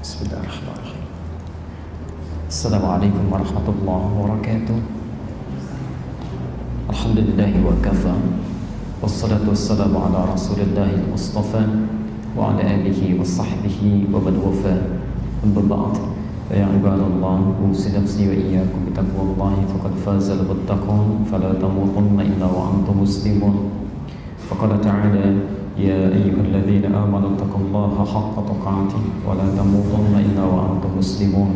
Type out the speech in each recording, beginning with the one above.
Bismillahirrahmanirrahim. Assalamualaikum warahmatullahi wabarakatuh. Alhamdulillahi wa kafa. Wassalatu wassalamu ala rasulillahi al-mustafa wa ala alihi wa sahbihi wa man wafa. Amma ba'd. Ya ibadallah, usi nafsi wa iyyakum bitaqwallahi faqad faza al-muttaqun fala tamutunna illa wa antum muslimun. Faqala ta'ala يا أيها الذين آمنوا اتقوا الله حق تقاته ولا تموتن إلا وأنتم مسلمون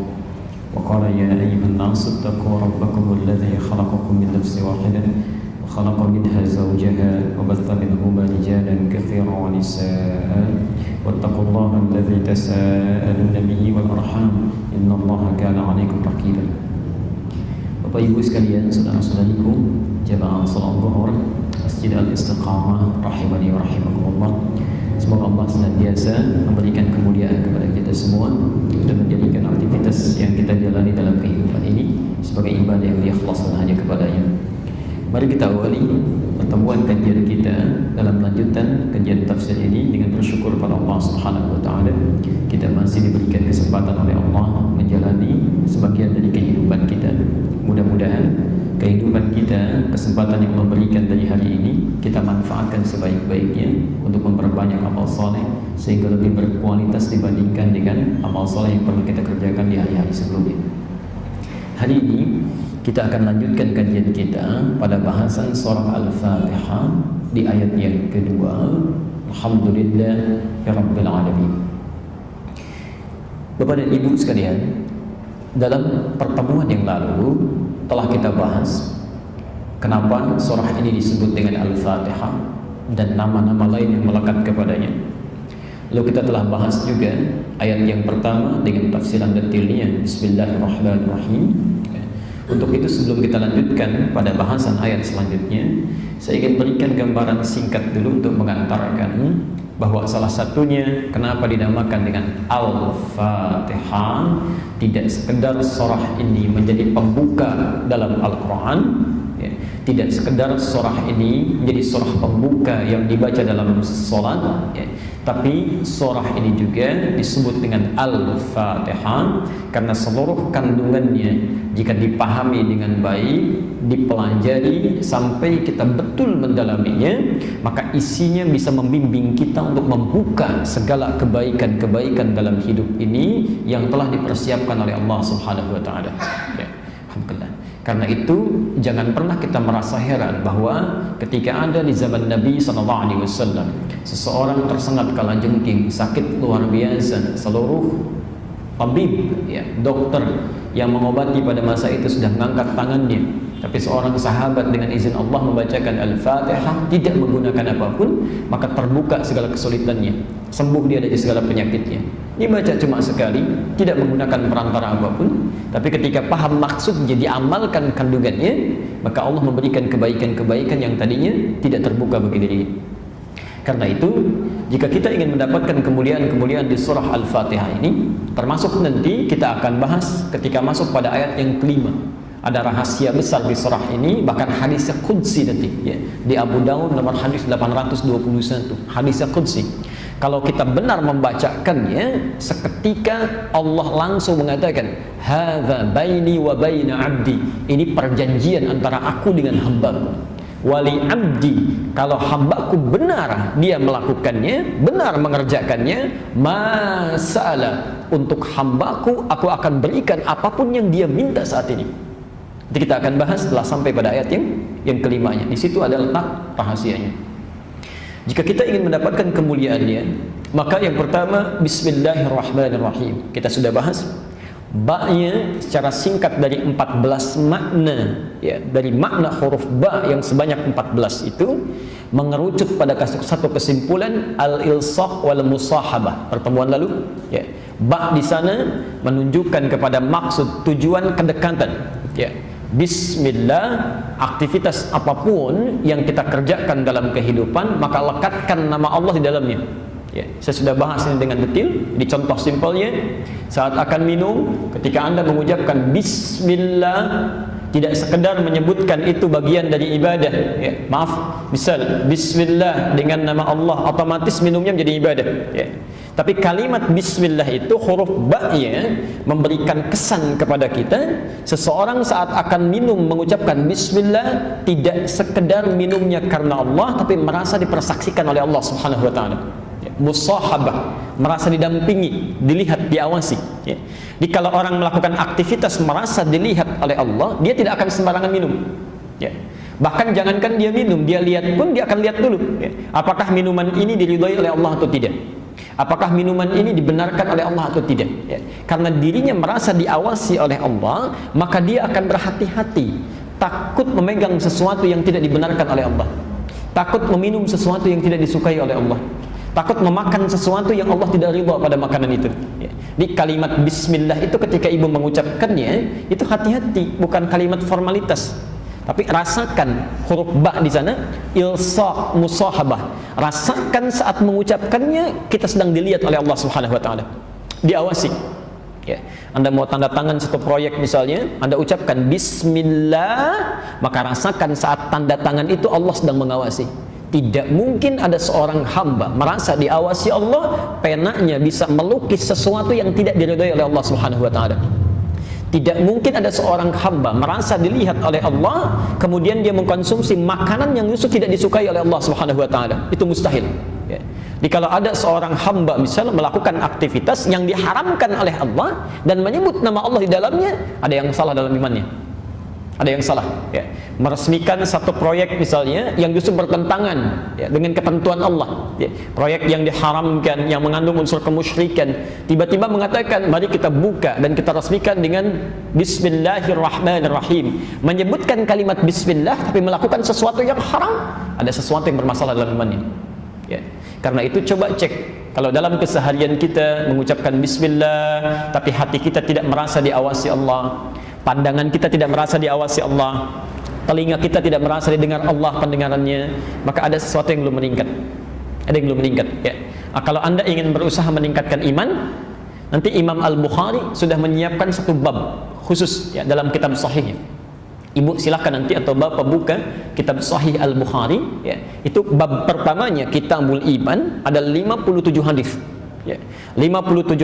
وقال يا أيها الناس اتقوا ربكم الذي خلقكم من نفس واحدة وخلق منها زوجها وبث منهما رجالا كثيرا ونساء واتقوا الله الذي تساءلون به والأرحام إن الله كان عليكم رقيبا. Bapak Ibu sekalian, saudara-saudariku, jamaah salat zuhur Masjid Al-Istiqamah rahimani wa rahimakumullah. Semoga Allah senantiasa memberikan kemuliaan kepada kita semua dan menjadikan aktivitas yang kita jalani dalam kehidupan ini sebagai ibadah yang diikhlaskan hanya kepadanya. Mari kita awali pertemuan kajian kita dalam lanjutan kajian tafsir ini dengan bersyukur pada Allah Subhanahu wa taala. Kita masih diberikan kesempatan oleh Allah menjalani sebagian dari kehidupan kita. Mudah-mudahan kehidupan kita, kesempatan yang Allah berikan dari hari ini, kita manfaatkan sebaik-baiknya untuk memperbanyak amal soleh sehingga lebih berkualitas dibandingkan dengan amal soleh yang pernah kita kerjakan di hari-hari sebelumnya. Hari ini kita akan lanjutkan kajian kita pada bahasan surah Al-Fatihah di ayat yang kedua. Alhamdulillah ya Rabbil Alamin. Bapak dan Ibu sekalian, dalam pertemuan yang lalu telah kita bahas kenapa surah ini disebut dengan Al-Fatihah dan nama-nama lain yang melekat kepadanya. Lalu kita telah bahas juga ayat yang pertama dengan tafsiran detailnya, Bismillahirrahmanirrahim. Untuk itu sebelum kita lanjutkan pada bahasan ayat selanjutnya, saya ingin berikan gambaran singkat dulu untuk mengantarkan bahwa salah satunya kenapa dinamakan dengan Al-Fatihah, tidak sekedar surah ini menjadi pembuka dalam Al-Quran, ya, tidak sekedar surah ini menjadi surah pembuka yang dibaca dalam sholat, ya, tapi surah ini juga disebut dengan Al-Fatihah karena seluruh kandungannya jika dipahami dengan baik, dipelajari sampai kita betul mendalaminya, maka isinya bisa membimbing kita untuk membuka segala kebaikan-kebaikan dalam hidup ini yang telah dipersiapkan oleh Allah Subhanahu wa taala. Ya, alhamdulillah. Karena itu jangan pernah kita merasa heran bahwa ketika ada di zaman Nabi SAW seseorang tersengat kalajengking, sakit luar biasa, seluruh tabib, ya, dokter yang mengobati pada masa itu sudah mengangkat tangannya, tapi seorang sahabat dengan izin Allah membacakan Al-Fatihah tidak menggunakan apapun, maka terbuka segala kesulitannya, sembuh dia dari segala penyakitnya. Dibaca cuma sekali, tidak menggunakan perantara apapun, tapi ketika paham maksudnya, diamalkan kandungannya, maka Allah memberikan kebaikan-kebaikan yang tadinya tidak terbuka bagi dirinya. Karena itu, jika kita ingin mendapatkan kemuliaan-kemuliaan di surah Al-Fatihah ini, termasuk nanti kita akan bahas ketika masuk pada ayat yang kelima. Ada rahasia besar di surah ini, bahkan hadisnya qudsi nanti, ya. Di Abu Daud nomor hadis 821, hadisnya qudsi. Kalau kita benar membacakannya, seketika Allah langsung mengatakan, "Hadza baini wa baina 'abdi." Ini perjanjian antara aku dengan hambaku. Wali abdi, kalau hambaku benar dia melakukannya, benar mengerjakannya, masalah untuk hambaku, aku akan berikan apapun yang dia minta saat ini. Nanti kita akan bahas setelah sampai pada ayat yang kelimanya. Di situ ada letak rahasianya. Jika kita ingin mendapatkan kemuliaannya, maka yang pertama Bismillahirrahmanirrahim. Kita sudah bahas ba-nya secara singkat dari 14 makna, ya, dari makna huruf ba yang sebanyak 14 itu mengerucut pada satu kesimpulan al-ilsaq wal musahabah pertemuan lalu, ya. Ba di sana menunjukkan kepada maksud tujuan kedekatan, ya. Bismillah, aktivitas apapun yang kita kerjakan dalam kehidupan maka lekatkan nama Allah di dalamnya. Ya, saya sudah bahas ini dengan detail. Di contoh simpelnya, saat akan minum, ketika Anda mengucapkan Bismillah, tidak sekedar menyebutkan itu bagian dari ibadah, ya. Maaf, misal Bismillah dengan nama Allah, otomatis minumnya menjadi ibadah, ya. Tapi kalimat bismillah itu huruf ba-nya memberikan kesan kepada kita, seseorang saat akan minum mengucapkan bismillah tidak sekedar minumnya karena Allah, tapi merasa dipersaksikan oleh Allah Subhanahu wa taala. Musahabah, merasa didampingi, dilihat, diawasi. Jadi kalau orang melakukan aktivitas merasa dilihat oleh Allah, dia tidak akan sembarangan minum. Bahkan jangankan dia minum, dia lihat pun dia akan lihat dulu. Apakah minuman ini diridhai oleh Allah atau tidak? Apakah minuman ini dibenarkan oleh Allah atau tidak? Karena dirinya merasa diawasi oleh Allah, maka dia akan berhati-hati, takut memegang sesuatu yang tidak dibenarkan oleh Allah, takut meminum sesuatu yang tidak disukai oleh Allah, takut memakan sesuatu yang Allah tidak ridha pada makanan itu. Di kalimat bismillah itu ketika ibu mengucapkannya, itu hati-hati, bukan kalimat formalitas. Tapi rasakan huruf ba di sana, ilsaq, musahabah. Rasakan saat mengucapkannya kita sedang dilihat oleh Allah Subhanahu wa taala. Diawasi. Anda mau tanda tangan satu proyek misalnya, Anda ucapkan bismillah, maka rasakan saat tanda tangan itu Allah sedang mengawasi. Tidak mungkin ada seorang hamba merasa diawasi Allah, penanya bisa melukis sesuatu yang tidak diridhai oleh Allah Subhanahu wa taala. Tidak mungkin ada seorang hamba merasa dilihat oleh Allah, kemudian dia mengkonsumsi makanan yang justru tidak disukai oleh Allah Subhanahu wa taala. Itu mustahil. Jadi kalau ada seorang hamba misalnya melakukan aktivitas yang diharamkan oleh Allah dan menyebut nama Allah di dalamnya, ada yang salah dalam imannya. Ada yang salah, meresmikan satu proyek misalnya yang justru bertentangan dengan ketentuan Allah, proyek yang diharamkan, yang mengandung unsur kemusyrikan, tiba-tiba mengatakan mari kita buka dan kita resmikan dengan bismillahirrahmanirrahim, menyebutkan kalimat bismillah tapi melakukan sesuatu yang haram, ada sesuatu yang bermasalah dalam imannya. Karena itu coba cek, kalau dalam keseharian kita mengucapkan bismillah tapi hati kita tidak merasa diawasi Allah, pandangan kita tidak merasa diawasi Allah, telinga kita tidak merasa didengar Allah pendengarannya, maka ada sesuatu yang belum meningkat. Ada yang belum meningkat. Kalau Anda ingin berusaha meningkatkan iman, nanti Imam Al-Bukhari sudah menyiapkan satu bab khusus dalam kitab sahihnya. Ibu silahkan nanti atau bapak buka kitab Sahih Al-Bukhari, itu bab pertamanya Kitabul Iman, ada 57 hadis. 57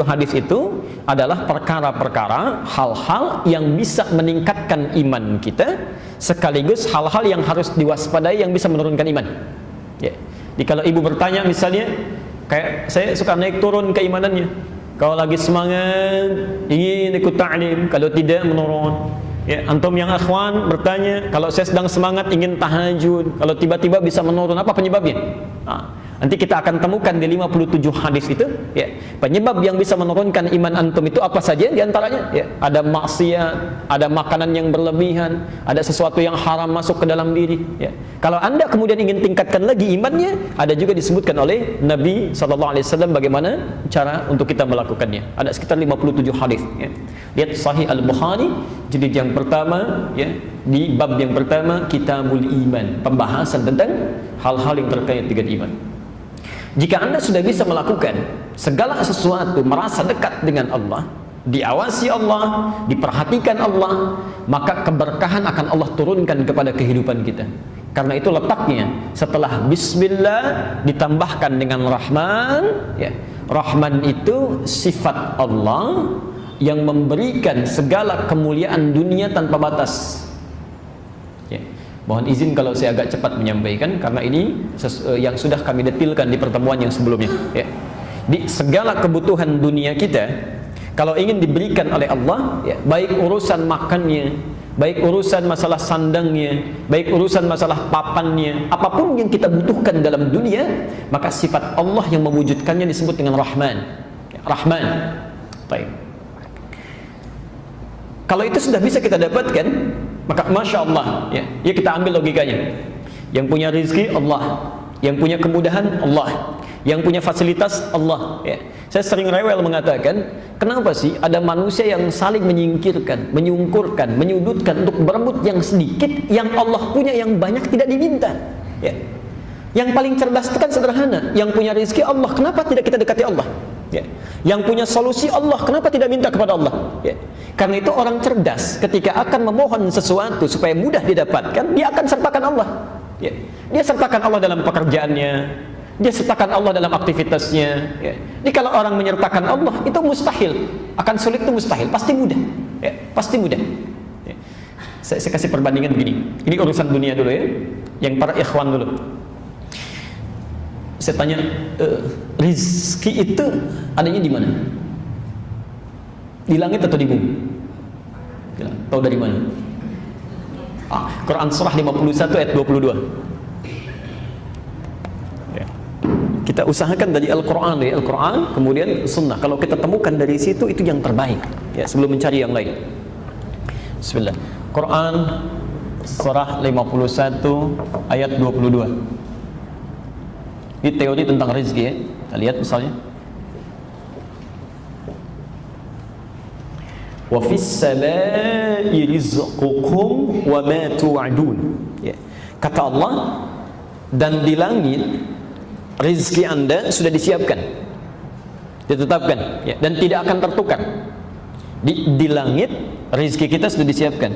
hadis itu adalah perkara-perkara, hal-hal yang bisa meningkatkan iman kita, sekaligus hal-hal yang harus diwaspadai yang bisa menurunkan iman. Jadi kalau ibu bertanya misalnya, kayak saya suka naik turun keimanannya, kalau lagi semangat ingin ikut ta'lim, kalau tidak menurun. Antum yang akhwan bertanya, kalau saya sedang semangat ingin tahajud, kalau tiba-tiba bisa menurun, apa penyebabnya? Nanti kita akan temukan di 57 hadis itu, penyebab yang bisa menurunkan iman antum itu apa saja diantaranya. Ada maksiat, ada makanan yang berlebihan, ada sesuatu yang haram masuk ke dalam diri. Kalau Anda kemudian ingin tingkatkan lagi imannya, ada juga disebutkan oleh Nabi SAW bagaimana cara untuk kita melakukannya. Ada sekitar 57 hadis. Lihat Sahih Al-Bukhari jilid yang pertama, di bab yang pertama Kitabul Iman, pembahasan tentang hal-hal yang terkait dengan iman. Jika Anda sudah bisa melakukan segala sesuatu, merasa dekat dengan Allah, diawasi Allah, diperhatikan Allah, maka keberkahan akan Allah turunkan kepada kehidupan kita. Karena itu letaknya setelah bismillah ditambahkan dengan Rahman. Rahman itu sifat Allah yang memberikan segala kemuliaan dunia tanpa batas. Mohon izin kalau saya agak cepat menyampaikan, karena ini yang sudah kami detilkan di pertemuan yang sebelumnya. Di segala kebutuhan dunia kita, kalau ingin diberikan oleh Allah, baik urusan makannya, baik urusan masalah sandangnya, baik urusan masalah papannya, apapun yang kita butuhkan dalam dunia, maka sifat Allah yang mewujudkannya disebut dengan Rahman. Rahman. Baik. Kalau itu sudah bisa kita dapatkan, maka Masya Allah, ya kita ambil logikanya. Yang punya rezeki Allah, yang punya kemudahan Allah, yang punya fasilitas Allah. Saya sering rewel mengatakan, kenapa sih ada manusia yang saling menyingkirkan, menyungkurkan, menyudutkan untuk berebut yang sedikit, yang Allah punya yang banyak tidak diminta. Yang paling cerdas itu kan sederhana, yang punya rezeki Allah, kenapa tidak kita dekati Allah? Yang punya solusi Allah, kenapa tidak minta kepada Allah? Karena itu orang cerdas ketika akan memohon sesuatu supaya mudah didapatkan, dia akan sertakan Allah. Dia sertakan Allah dalam pekerjaannya, Dia sertakan Allah dalam aktivitasnya, ya. Jadi kalau orang menyertakan Allah itu mustahil, akan sulit itu mustahil, pasti mudah, ya, pasti mudah. Ya. Saya kasih perbandingan begini. Ini urusan dunia dulu ya, yang para ikhwan dulu. Saya tanya, rizki itu adanya di mana? Di langit atau di bumi? Tahu dari mana? Quran surah 51 ayat 22. Kita usahakan dari Al-Quran, kemudian Sunnah. Kalau kita temukan dari situ, itu yang terbaik, ya, sebelum mencari yang lain. Bismillah. Quran surah 51 ayat 22. Ini teori tentang rezeki, ya. Kita lihat misalnya. Wa fis samaa'i rizqukum wa ma tu'adun. Ya. Kata Allah, dan di langit rezeki Anda sudah disiapkan, ditetapkan, ya, dan tidak akan tertukar. Di langit rezeki kita sudah disiapkan,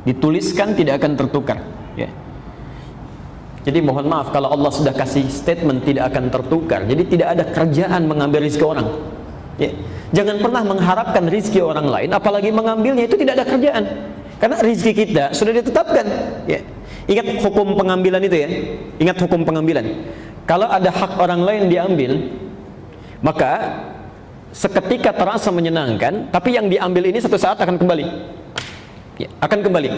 dituliskan, tidak akan tertukar, ya. Jadi mohon maaf kalau Allah sudah kasih statement tidak akan tertukar, jadi tidak ada kerjaan mengambil rezeki orang, ya. Jangan pernah mengharapkan rezeki orang lain, apalagi mengambilnya, itu tidak ada kerjaan, karena rezeki kita sudah ditetapkan, ya. Ingat hukum pengambilan itu, ya. Ingat hukum pengambilan. Kalau ada hak orang lain diambil, maka seketika terasa menyenangkan, tapi yang diambil ini satu saat akan kembali, ya, akan kembali.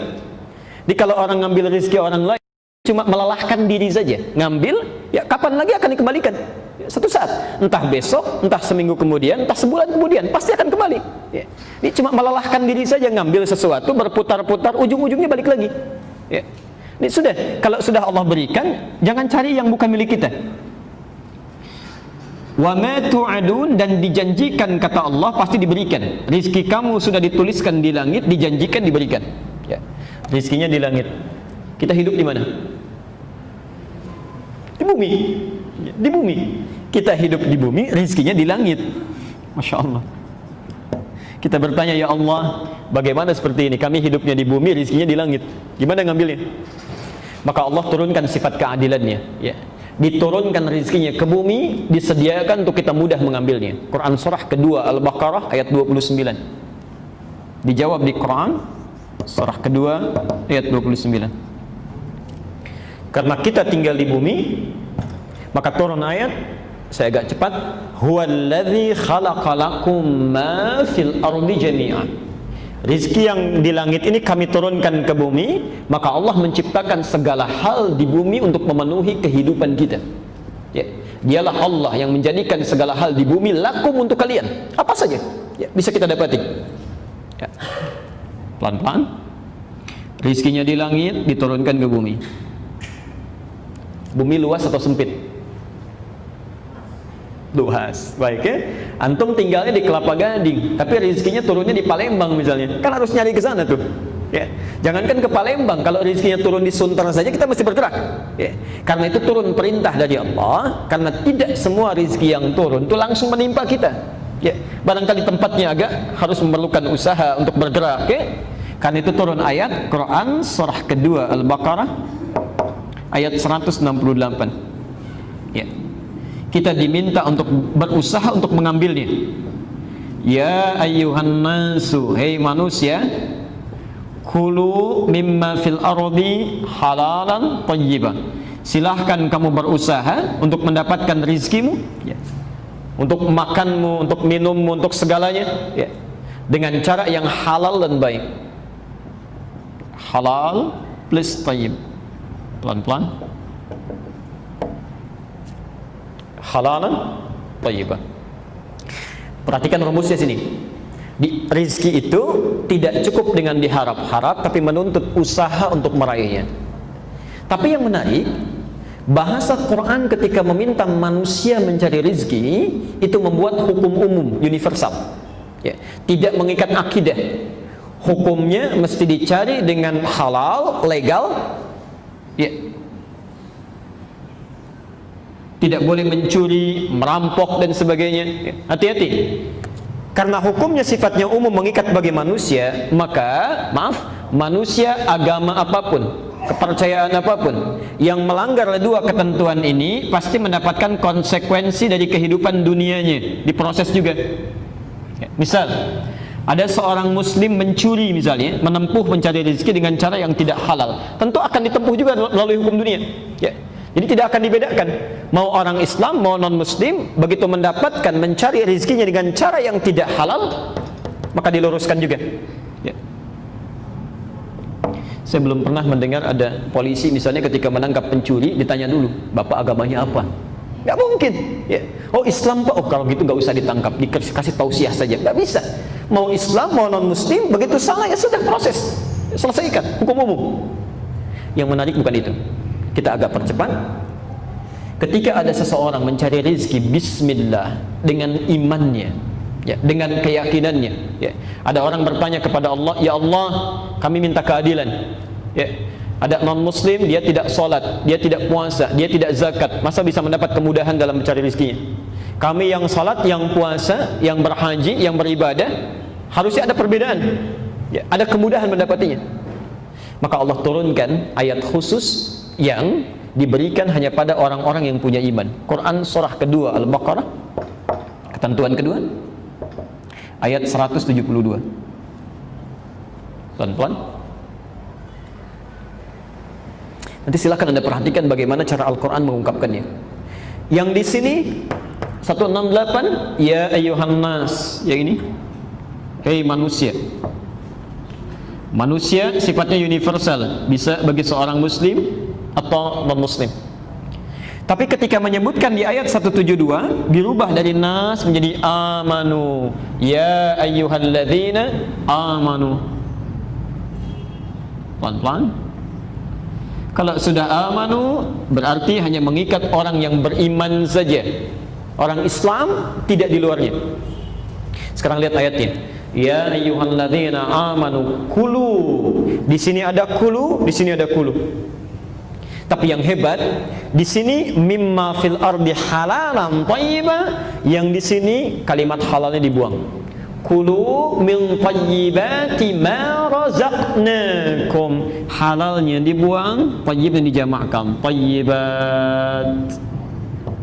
Jadi kalau orang ngambil rezeki orang lain cuma melelahkan diri saja, ngambil, ya kapan lagi akan dikembalikan? Ya, satu saat, entah besok, entah seminggu kemudian, entah sebulan kemudian, pasti akan kembali, ya. Ini cuma melelahkan diri saja, ngambil sesuatu, berputar-putar, ujung-ujungnya balik lagi, ya. Ini sudah, kalau sudah Allah berikan, jangan cari yang bukan milik kita. Wa ma tu'adun, dan dijanjikan kata Allah pasti diberikan. Rizki kamu sudah dituliskan di langit, dijanjikan diberikan. Ya. Rizkinya di langit. Kita hidup di mana? Di bumi. Di bumi. Kita hidup di bumi, rizkinya di langit. Masya Allah. Kita bertanya, ya Allah, bagaimana seperti ini? Kami hidupnya di bumi, rizkinya di langit. Gimana ngambilnya? Maka Allah turunkan sifat keadilannya, ya. Diturunkan rizkinya ke bumi, disediakan untuk kita mudah mengambilnya. Quran surah kedua Al-Baqarah ayat 29. Dijawab di Quran surah kedua ayat 29. Karena kita tinggal di bumi, maka turun ayat, saya agak cepat, huwallazi khalaqalakum ma fil ardi jami'an. Rizki yang di langit ini kami turunkan ke bumi, maka Allah menciptakan segala hal di bumi untuk memenuhi kehidupan kita, ya. Dialah Allah yang menjadikan segala hal di bumi lakum untuk kalian, apa saja, ya, bisa kita dapati, ya. Pelan-pelan rizkinya di langit diturunkan ke bumi. Bumi luas atau sempit? Luas, baik, ya. Antum tinggalnya di Kelapa Gading, tapi rezekinya turunnya di Palembang misalnya, kan harus nyari ke sana tuh, ya. Jangankan ke Palembang, kalau rezekinya turun di Sunter saja kita mesti bergerak, ya. Karena itu turun perintah dari Allah, karena tidak semua rezeki yang turun itu langsung menimpa kita, ya. Barangkali tempatnya agak harus memerlukan usaha untuk bergerak, ya. Karena itu turun ayat Quran surah kedua Al-Baqarah ayat 168, ya. Kita diminta untuk berusaha untuk mengambilnya. Ya ayyuhan nasu, hei manusia, kulu mimma fil ardi halalan thayyiban. Silahkan kamu berusaha untuk mendapatkan rizkimu, ya. Untuk makanmu, untuk minummu, untuk segalanya, ya. Dengan cara yang halal dan baik. Halal plus thayyib. Pelan-pelan. Halalan thayyiban. Perhatikan rumusnya sini. Rizki itu tidak cukup dengan diharap-harap, tapi menuntut usaha untuk meraihnya. Tapi yang menarik, bahasa Quran ketika meminta manusia mencari rizki itu membuat hukum umum, universal, ya. Tidak mengikat akidah. Hukumnya mesti dicari dengan halal, legal, ya. Tidak boleh mencuri, merampok dan sebagainya. Hati-hati. Karena hukumnya sifatnya umum, mengikat bagi manusia, maka manusia agama apapun, kepercayaan apapun yang melanggar dua ketentuan ini pasti mendapatkan konsekuensi dari kehidupan dunianya, diproses juga. Misal ada seorang muslim mencuri misalnya, menempuh mencari rezeki dengan cara yang tidak halal, tentu akan ditempuh juga melalui hukum dunia, ya. Jadi tidak akan dibedakan, mau orang Islam mau non muslim, begitu mendapatkan mencari rezekinya dengan cara yang tidak halal, maka diluruskan juga, ya. Saya belum pernah mendengar ada polisi misalnya ketika menangkap pencuri ditanya dulu, bapak agamanya apa? Nggak mungkin, ya. Oh Islam Pak, oh kalau gitu nggak usah ditangkap, dikasih tausiah saja. Nggak bisa. Mau Islam mau non Muslim, begitu salah ya sudah proses, selesaikan, hukum umum. Yang menarik bukan itu. Kita agak percepat. Ketika ada seseorang mencari rezeki Bismillah dengan imannya, ya, dengan keyakinannya, ya. Ada orang bertanya kepada Allah, ya Allah, kami minta keadilan, ya. Ada non muslim, dia tidak sholat, dia tidak puasa, dia tidak zakat, masa bisa mendapat kemudahan dalam mencari rezekinya? Kami yang sholat, yang puasa, yang berhaji, yang beribadah, harusnya ada perbedaan, ya, ada kemudahan mendapatinya. Maka Allah turunkan ayat khusus yang diberikan hanya pada orang-orang yang punya iman. Quran surah kedua Al-Baqarah, ketentuan kedua, ayat 172. Pelan-pelan. Nanti silakan Anda perhatikan bagaimana cara Al-Quran mengungkapkannya. Yang di sini 168, ya ayyuhan nas, yang ini, hei manusia. Manusia sifatnya universal, bisa bagi seorang muslim atau non muslim. Tapi ketika menyebutkan di ayat 172 dirubah dari nas menjadi amanu, ya ayyuhalladzina amanu. Pelan-pelan. Kalau sudah amanu berarti hanya mengikat orang yang beriman saja, orang Islam tidak di luarnya. Sekarang lihat ayatnya, ya ayyuhalladzina amanu kulu. Di sini ada kulu, di sini ada kulu. Tapi yang hebat di sini mimma fil ardi halalan thayyiba, yang di sini kalimat halalnya dibuang. Kulu min tayyibati ma razaqnakum, halalnya dibuang, tayyibnya dijamakkan, tayyibat.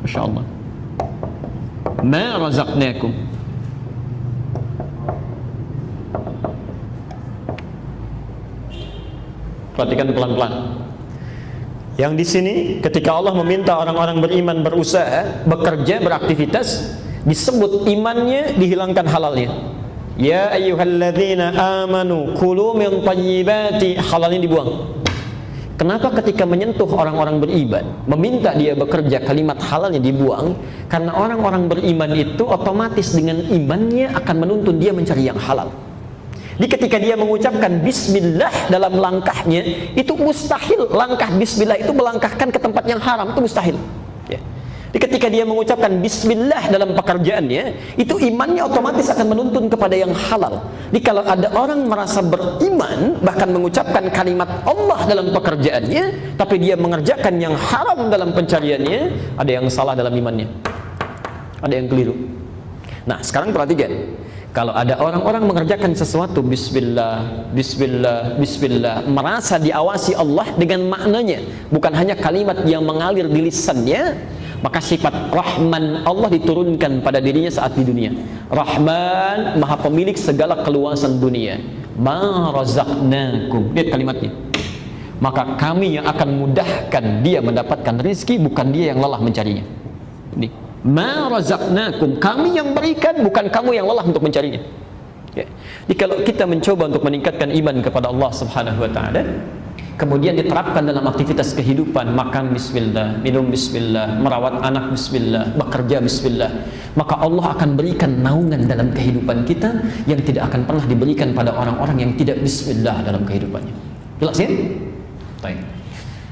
Masya Allah. Ma razaqnakum. Perhatikan pelan-pelan. Yang di sini ketika Allah meminta orang-orang beriman berusaha, bekerja, beraktivitas, disebut imannya, dihilangkan halalnya. Ya ayyuhalladzina amanu kulu min tayyibati, halalnya dibuang. Kenapa ketika menyentuh orang-orang beriman, meminta dia bekerja, kalimat halalnya dibuang? Karena orang-orang beriman itu otomatis dengan imannya akan menuntun dia mencari yang halal. Jadi ketika dia mengucapkan bismillah dalam langkahnya, itu mustahil langkah bismillah itu melangkahkan ke tempat yang haram, itu mustahil, ya. Jadi ketika dia mengucapkan bismillah dalam pekerjaannya, itu imannya otomatis akan menuntun kepada yang halal. Jadi kalau ada orang merasa beriman, bahkan mengucapkan kalimat Allah dalam pekerjaannya, tapi dia mengerjakan yang haram dalam pencariannya, ada yang salah dalam imannya, ada yang keliru. Nah sekarang perhatikan, kalau ada orang-orang mengerjakan sesuatu bismillah, bismillah, bismillah, merasa diawasi Allah dengan maknanya, bukan hanya kalimat yang mengalir di lisannya, maka sifat Rahman Allah diturunkan pada dirinya saat di dunia. Rahman, maha pemilik segala keluasan dunia. Ma razaqnakum, lihat kalimatnya. Maka kami yang akan mudahkan dia mendapatkan rezeki, bukan dia yang lelah mencarinya. Ini ma razaqnakum, kami yang berikan, bukan kamu yang lelah untuk mencarinya, ya. Jadi kalau kita mencoba untuk meningkatkan iman kepada Allah Subhanahu wa taala, kemudian diterapkan dalam aktivitas kehidupan, makan bismillah, minum bismillah, merawat anak bismillah, bekerja bismillah, maka Allah akan berikan naungan dalam kehidupan kita yang tidak akan pernah diberikan pada orang-orang yang tidak bismillah dalam kehidupannya. Jelas ya? Baik.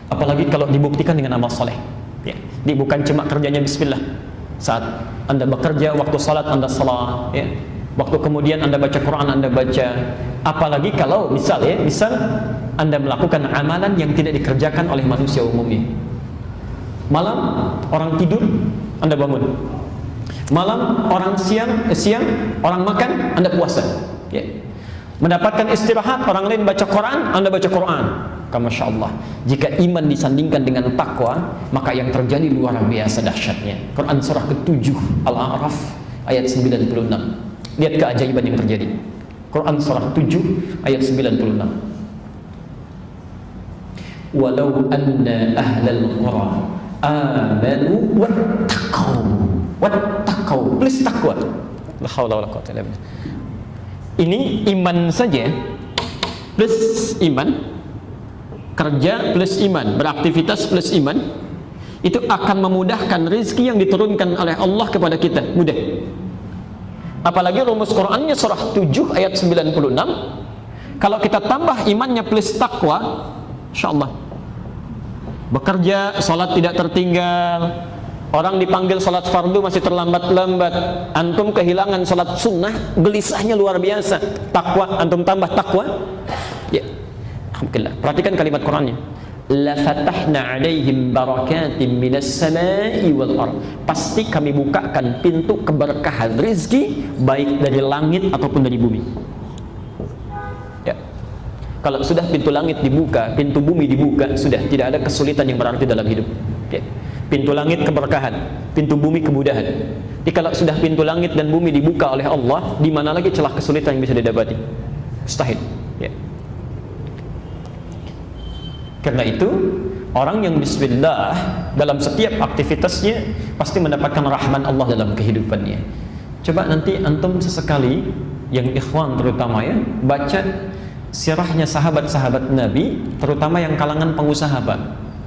Apalagi kalau dibuktikan dengan amal soleh, ya. Jadi bukan cuma kerjanya bismillah. Saat Anda bekerja, waktu salat Anda salat, ya. Waktu kemudian Anda baca Quran, Anda baca. Apalagi kalau misal Anda melakukan amalan yang tidak dikerjakan oleh manusia umumnya. Malam orang tidur, Anda bangun. Malam orang siang orang makan, Anda puasa, ya. Mendapatkan istirahat, orang lain baca Quran, Anda baca Quran. Masya Allah. Jika iman disandingkan dengan takwa, maka yang terjadi luar biasa dahsyatnya. Quran surah ke-7 Al-A'raf ayat 96. Lihat keajaiban yang terjadi. Quran surah 7 ayat 96. Walau anna ahlal qura amanu wattaqau. Please takwa. La haula wala quwwata illa billah. Ini iman saja plus iman, kerja plus iman, beraktivitas plus iman, itu akan memudahkan rezeki yang diturunkan oleh Allah kepada kita, mudah. Apalagi rumus Qur'annya surah 7 ayat 96. Kalau kita tambah imannya plus takwa, insyaallah bekerja, salat tidak tertinggal. Orang dipanggil salat fardu masih terlambat-lambat. Antum kehilangan salat sunnah, gelisahnya luar biasa. Takwa, antum tambah takwa. Ya, alhamdulillah. Perhatikan kalimat Qur'annya. La fatahna 'alaihim barakatim minas sama'i wal ardh. Pasti kami bukakan pintu keberkahan rezeki baik dari langit ataupun dari bumi. Ya. Kalau sudah pintu langit dibuka, pintu bumi dibuka, sudah tidak ada kesulitan yang berarti dalam hidup. Ya. Pintu langit keberkahan, pintu bumi kemudahan. Jadi kalau sudah pintu langit dan bumi dibuka oleh Allah, di mana lagi celah kesulitan yang bisa didapati? Mustahil. Ya. Karena itu, orang yang bismillah dalam setiap aktivitasnya pasti mendapatkan rahman Allah dalam kehidupannya. Coba nanti antum sesekali, yang ikhwan terutama ya, baca sirahnya sahabat-sahabat Nabi, terutama yang kalangan pengusaha, Pak.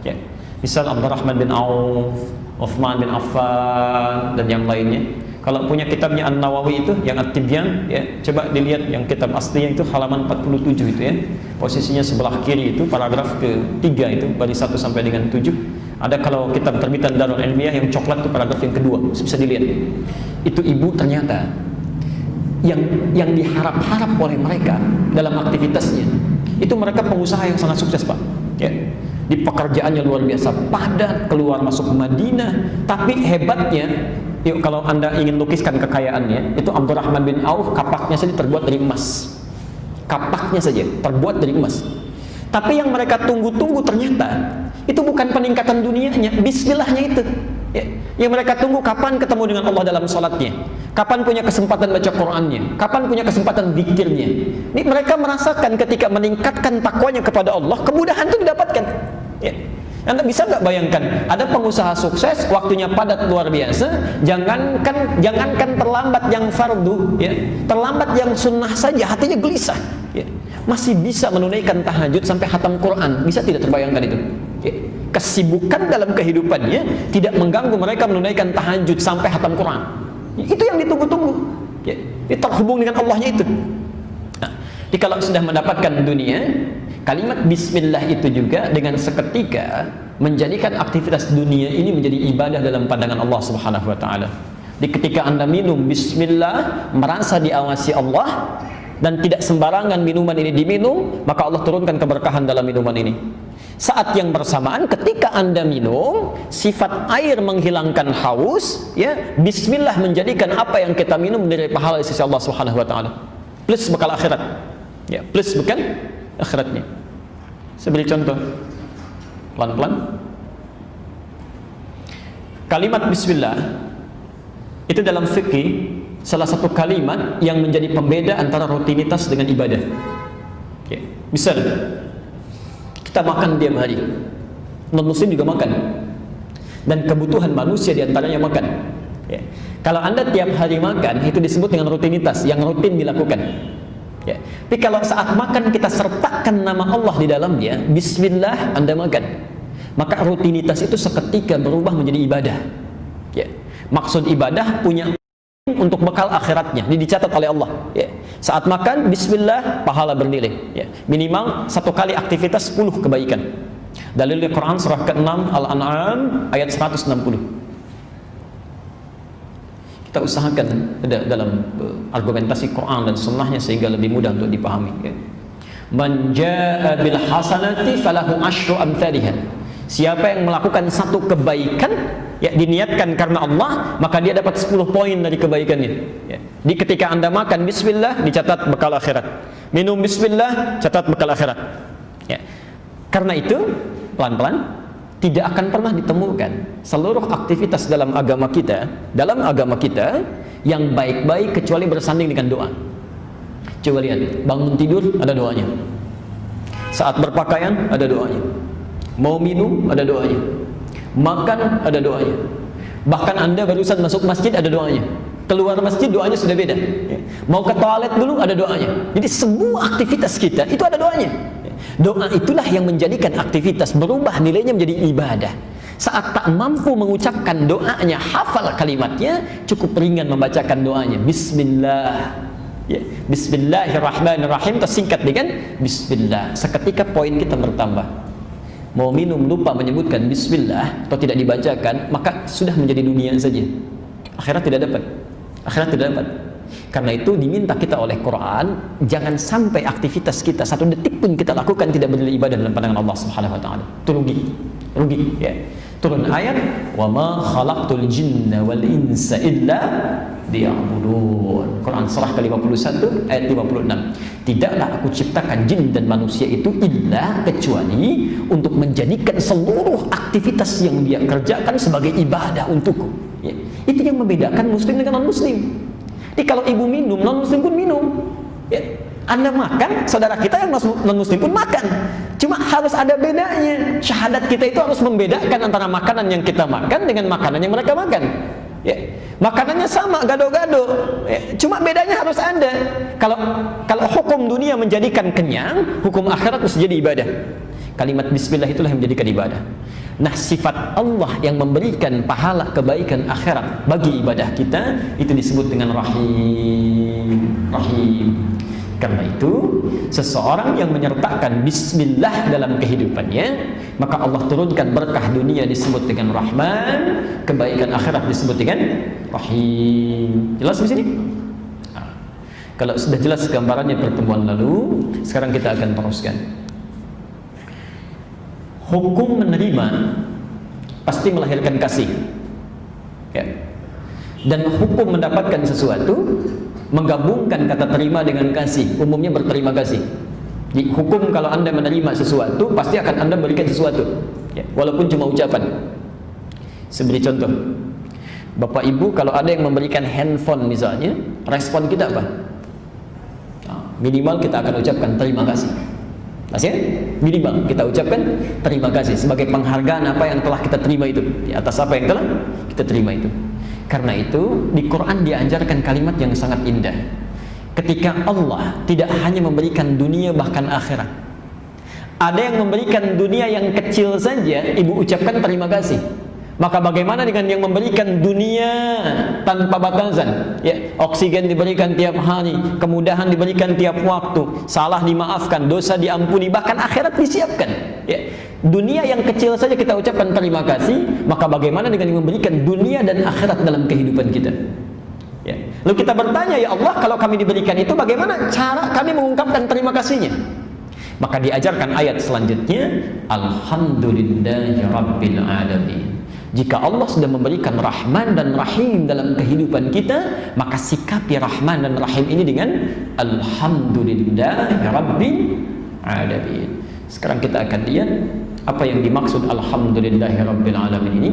Ya. Misal Abdurrahman bin Auf, Uthman bin Affan, dan yang lainnya. Kalau punya kitabnya An-Nawawi itu, yang At-Tibyan, ya, coba dilihat yang kitab aslinya itu halaman 47 itu ya. Posisinya sebelah kiri itu, paragraf ke-3 itu, dari 1 sampai dengan 7. Ada kalau kitab terbitan Darul Ilmiah yang coklat itu paragraf yang kedua, bisa dilihat. Itu ibu ternyata yang diharap-harap oleh mereka dalam aktivitasnya, itu mereka pengusaha yang sangat sukses, Pak. Ya. Di pekerjaannya luar biasa, padat, keluar masuk Madinah. Tapi hebatnya, yuk kalau anda ingin lukiskan kekayaannya, itu Abdurrahman bin Auf kapaknya saja terbuat dari emas. Kapaknya saja terbuat dari emas. Tapi yang mereka tunggu-tunggu ternyata itu bukan peningkatan dunianya, bismillahnya itu. Ya. Yang mereka tunggu kapan ketemu dengan Allah dalam sholatnya, kapan punya kesempatan baca Qur'annya, kapan punya kesempatan zikirnya. Ini mereka merasakan ketika meningkatkan takwanya kepada Allah, kemudahan itu didapatkan. Ya. Anda bisa nggak bayangkan, ada pengusaha sukses, waktunya padat luar biasa, jangankan terlambat yang fardu, ya, terlambat yang sunnah saja hatinya gelisah, ya. Masih bisa menunaikan tahajud sampai khatam Quran, bisa tidak terbayangkan itu? Ya. Kesibukan dalam kehidupannya tidak mengganggu mereka menunaikan tahajud sampai khatam Quran. Itu yang ditunggu-tunggu, ya. Terhubung dengan Allahnya itu. Nah, jadi kalau sudah mendapatkan dunia, kalimat bismillah itu juga dengan seketika menjadikan aktivitas dunia ini menjadi ibadah dalam pandangan Allah Subhanahu wa taala. Di ketika Anda minum bismillah, merasa diawasi Allah dan tidak sembarangan minuman ini diminum, maka Allah turunkan keberkahan dalam minuman ini. Saat yang bersamaan ketika Anda minum, sifat air menghilangkan haus, ya, bismillah menjadikan apa yang kita minum dari pahala sisi Allah Subhanahu wa taala. Plus bekal akhirat. Ya, plus bekal akhiratnya. Saya beri contoh pelan-pelan. Kalimat bismillah itu dalam fikih salah satu kalimat yang menjadi pembeda antara rutinitas dengan ibadah. Ya. Misal kita makan tiap hari, non-muslim juga makan, dan kebutuhan manusia diantaranya makan. Ya. Kalau Anda tiap hari makan, itu disebut dengan rutinitas yang rutin dilakukan. Ya. Tapi kalau saat makan kita sertakan nama Allah di dalamnya, bismillah Anda makan, maka rutinitas itu seketika berubah menjadi ibadah. Ya. Maksud ibadah punya untuk bekal akhiratnya, ini dicatat oleh Allah. Ya. Saat makan, bismillah, pahala bernilai. Ya. Minimal satu kali aktivitas 10 kebaikan. Dalil Quran surah ke-6 Al-An'am ayat 160. Kita usahakan dalam argumentasi Quran dan sunnahnya sehingga lebih mudah untuk dipahami. Ya. Man jaa bil hasanati falahu asyru amthaliha. Siapa yang melakukan satu kebaikan, ya, diniatkan karena Allah, maka dia dapat 10 poin dari kebaikannya. Ya. Di ketika Anda makan bismillah, dicatat bekal akhirat. Minum bismillah, catat bekal akhirat. Ya. Karena itu pelan-pelan tidak akan pernah ditemukan seluruh aktivitas dalam agama kita yang baik-baik kecuali bersanding dengan doa. Coba lihat, bangun tidur ada doanya, saat berpakaian ada doanya, mau minum ada doanya, makan ada doanya, bahkan Anda barusan masuk masjid ada doanya, keluar masjid doanya sudah beda, mau ke toilet dulu ada doanya. Jadi semua aktivitas kita itu ada doanya. Doa itulah yang menjadikan aktivitas berubah nilainya menjadi ibadah. Saat tak mampu mengucapkan doanya, hafal kalimatnya, cukup ringan membacakan doanya. Bismillah. Ya, Bismillahirrahmanirrahim tersingkat dengan Bismillah. Seketika poin kita bertambah. Mau minum lupa menyebutkan Bismillah atau tidak dibacakan, maka sudah menjadi dunia saja. Akhirat tidak dapat. Karena itu diminta kita oleh Quran, jangan sampai aktivitas kita satu detik pun kita lakukan tidak bernilai ibadah dalam pandangan Allah Subhanahu wa taala. Itu rugi ya. Turun ayat, "Wa ma khalaqtul jinna wal insa illa liya'budun." Quran surah ke-51 ayat 56. Tidaklah aku ciptakan jin dan manusia itu illa kecuali untuk menjadikan seluruh aktivitas yang dia kerjakan sebagai ibadah untukku. Ya. Itu yang membedakan muslim dengan non-muslim. Jadi kalau ibu minum, non-muslim pun minum. Ya. Anda makan, saudara kita yang non-muslim pun makan. Cuma harus ada bedanya. Syahadat kita itu harus membedakan antara makanan yang kita makan dengan makanan yang mereka makan. Ya. Makanannya sama, gado-gado. Ya. Cuma bedanya harus ada. Kalau hukum dunia menjadikan kenyang, hukum akhirat mesti jadi ibadah. Kalimat bismillah itulah yang menjadikan ibadah. Nah, sifat Allah yang memberikan pahala kebaikan akhirat bagi ibadah kita itu disebut dengan Rahim. Karena itu, seseorang yang menyertakan bismillah dalam kehidupannya, maka Allah turunkan berkah dunia disebut dengan Rahman, kebaikan akhirat disebut dengan Rahim. Jelas di sini? Nah, kalau sudah jelas gambarannya pertemuan lalu, sekarang kita akan teruskan. Hukum menerima pasti melahirkan kasih, ya. Dan hukum mendapatkan sesuatu menggabungkan kata terima dengan kasih, umumnya berterima kasih. Di hukum kalau Anda menerima sesuatu, pasti akan Anda berikan sesuatu, ya, walaupun cuma ucapan. Seberi contoh, Bapak Ibu kalau ada yang memberikan handphone misalnya, respon kita apa? Nah, minimal kita akan ucapkan terima kasih. Masih? Minimal kita ucapkan terima kasih sebagai penghargaan apa yang telah kita terima itu, di atas apa yang telah kita terima itu. Karena itu di Quran diajarkan kalimat yang sangat indah. Ketika Allah tidak hanya memberikan dunia bahkan akhirat. Ada yang memberikan dunia yang kecil saja, ibu ucapkan terima kasih. Maka bagaimana dengan yang memberikan dunia tanpa batasan? Ya, oksigen diberikan tiap hari, kemudahan diberikan tiap waktu, salah dimaafkan, dosa diampuni, bahkan akhirat disiapkan. Ya, dunia yang kecil saja kita ucapkan terima kasih, maka bagaimana dengan yang memberikan dunia dan akhirat dalam kehidupan kita? Ya. Lalu kita bertanya, ya Allah, kalau kami diberikan itu, bagaimana cara kami mengungkapkan terima kasihnya? Maka diajarkan ayat selanjutnya, Alhamdulillahi Rabbil Alamin. Jika Allah sudah memberikan Rahman dan Rahim dalam kehidupan kita, maka sikapi Rahman dan Rahim ini dengan Alhamdulillahi Rabbil Alamin. Sekarang kita akan lihat apa yang dimaksud Alhamdulillahi Rabbil Alamin ini.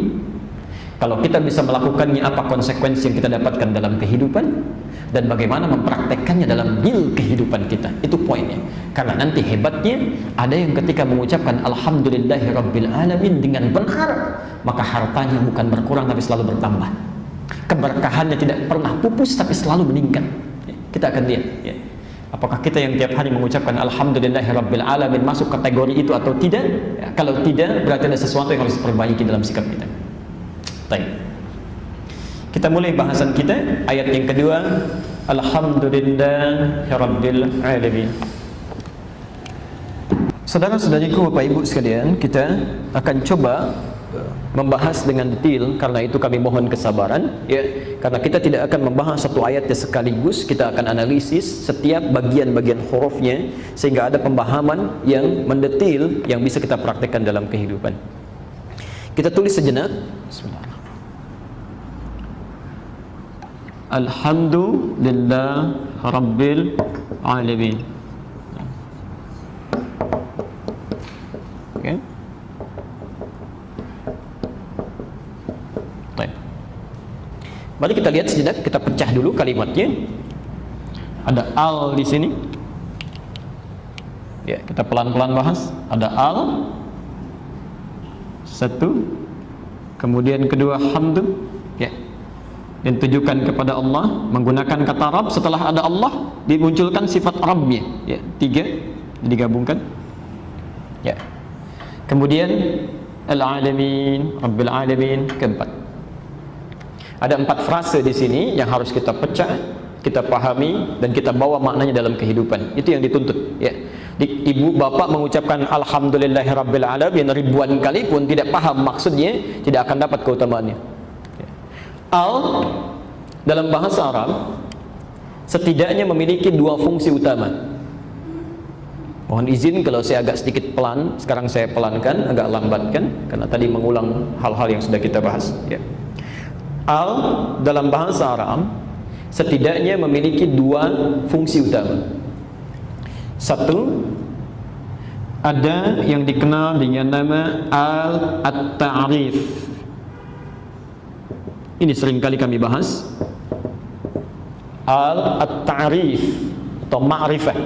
Kalau kita bisa melakukannya, apa konsekuensi yang kita dapatkan dalam kehidupan, dan bagaimana mempraktekkannya dalam real kehidupan kita. Itu poinnya. Karena nanti hebatnya, ada yang ketika mengucapkan Alhamdulillahi Rabbil Alamin dengan benar, maka hartanya bukan berkurang tapi selalu bertambah. Keberkahannya tidak pernah pupus tapi selalu meningkat. Kita akan lihat ya. Apakah kita yang tiap hari mengucapkan Alhamdulillahi Rabbil Alamin masuk kategori itu atau tidak? Ya, kalau tidak, berarti ada sesuatu yang harus diperbaiki dalam sikap kita. Baik. Kita mulai bahasan kita, ayat yang kedua, Alhamdulillahi Rabbil Alamin. Saudara-saudariku, Bapak Ibu sekalian, kita akan coba membahas dengan detail. Karena itu kami mohon kesabaran ya, karena kita tidak akan membahas satu ayatnya sekaligus. Kita akan analisis setiap bagian-bagian hurufnya sehingga ada pemahaman yang mendetail yang bisa kita praktekkan dalam kehidupan. Kita tulis sejenak. Bismillah. Alhamdulillah Rabbil Alamin. kan? Baik. Mari kita lihat sejenak, kita pecah dulu kalimatnya. Ada al di sini. Ya, kita pelan-pelan bahas. Ada al. Satu. Kemudian kedua hamdu. Ya. Dan tujukan kepada Allah menggunakan kata Rabb. Setelah ada Allah dimunculkan sifat Rabbnya, ya, 3 digabungkan, ya. Kemudian Al-Alamin, Rabbil Alamin, keempat. Ada 4 frase di sini yang harus kita pecah, kita pahami dan kita bawa maknanya dalam kehidupan. Itu yang dituntut, ya. Ibu bapak mengucapkan Alhamdulillahirabbil alamin ribuan kali pun tidak paham maksudnya, tidak akan dapat keutamaannya. Al dalam bahasa Arab setidaknya memiliki 2 fungsi utama. Mohon izin kalau saya agak sedikit pelan, sekarang saya pelankan, agak lambatkan karena tadi mengulang hal-hal yang sudah kita bahas, ya. Al dalam bahasa Arab setidaknya memiliki 2 fungsi utama. Satu, ada yang dikenal dengan nama al-at-ta'rif. Ini seringkali kami bahas. Al-at-ta'rif atau ma'rifah,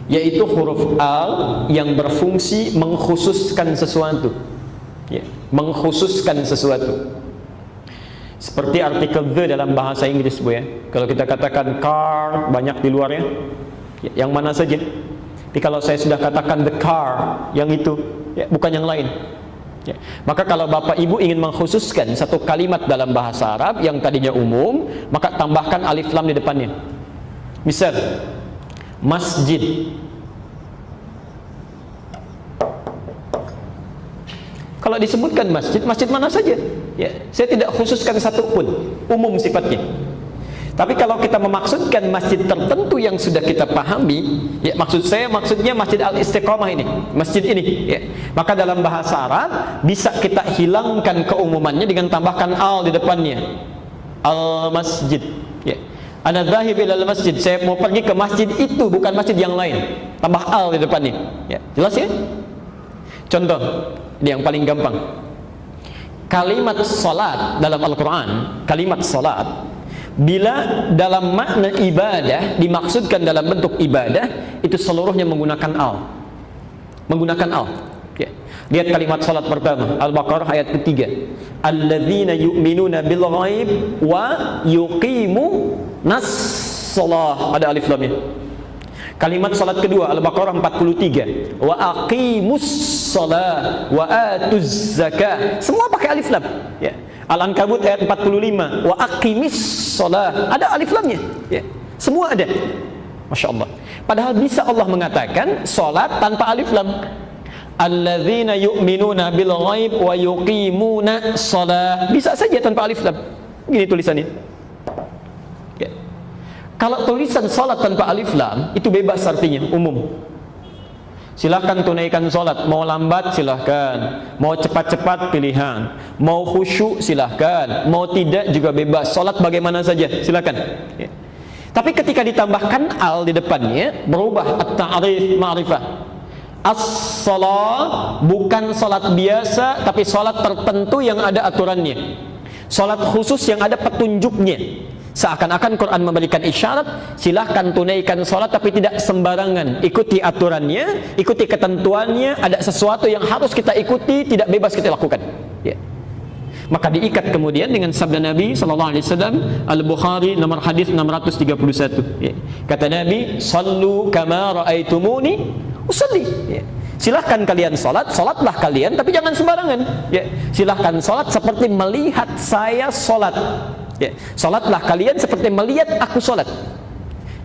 yaitu huruf al yang berfungsi mengkhususkan sesuatu, ya, mengkhususkan sesuatu. Seperti artikel the dalam bahasa Inggris, Bu, ya. Kalau kita katakan car, banyak di luarnya, ya, yang mana saja. Tapi kalau saya sudah katakan the car, yang itu, ya, bukan yang lain. Ya. Maka kalau Bapak Ibu ingin mengkhususkan satu kalimat dalam bahasa Arab yang tadinya umum, maka tambahkan alif lam di depannya. Misal, masjid. Kalau disebutkan masjid, masjid mana saja, ya, saya tidak khususkan satu pun, umum sifatnya. Tapi kalau kita memaksudkan masjid tertentu yang sudah kita pahami, ya, maksudnya Masjid Al-Istiqomah ini, masjid ini, ya, maka dalam bahasa Arab bisa kita hilangkan keumumannya dengan tambahkan al di depannya. Al-masjid, ya. Ana dzahib ilal masjid, saya mau pergi ke masjid itu, bukan masjid yang lain. Tambah al di depannya, ya. Jelas, ya? Contoh, ini yang paling gampang. Kalimat salat dalam Al-Qur'an, kalimat salat bila dalam makna ibadah dimaksudkan dalam bentuk ibadah, itu seluruhnya menggunakan al. Menggunakan al, ya. Lihat kalimat salat pertama, Al-Baqarah ayat ketiga. Alladzina yu'minuna bil ghaib wa yuqimunas shalah. Ada alif lamnya. Kalimat salat kedua, Al-Baqarah 43. Wa aqimus shalah wa atuz zakah. Semua pakai alif lam, ya. Al-Ankabut ayat 45, wa aqimis shalah, ada alif lamnya, ya. Semua ada. Masya Allah. Padahal bisa Allah mengatakan salat tanpa alif lam. Alladzina yu'minuna bil ghaib wa yuqimuna shalah. Bisa saja tanpa alif lam. Gini tulisannya, ya. Kalau tulisan salat tanpa alif lam itu bebas artinya, umum. Silahkan tunaikan sholat, mau lambat silahkan, mau cepat-cepat pilihan, mau khusyuk silahkan, mau tidak juga bebas, sholat bagaimana saja silahkan, ya. Tapi ketika ditambahkan al di depannya, berubah at-ta'rif ma'rifah. As-shalah bukan sholat biasa, tapi sholat tertentu yang ada aturannya, sholat khusus yang ada petunjuknya. Seakan-akan Quran memberikan isyarat, silahkan tunaikan sholat tapi tidak sembarangan, ikuti aturannya, ikuti ketentuannya, ada sesuatu yang harus kita ikuti, tidak bebas kita lakukan, ya. Maka diikat kemudian dengan sabda Nabi SAW, Al-Bukhari nomor hadis 631, ya. Kata Nabi, sallu kama ra'aitumuni usalli, ya. Silahkan kalian sholat, sholatlah kalian, tapi jangan sembarangan, ya. Silahkan sholat seperti melihat saya sholat, ya. Sholatlah kalian seperti melihat aku sholat.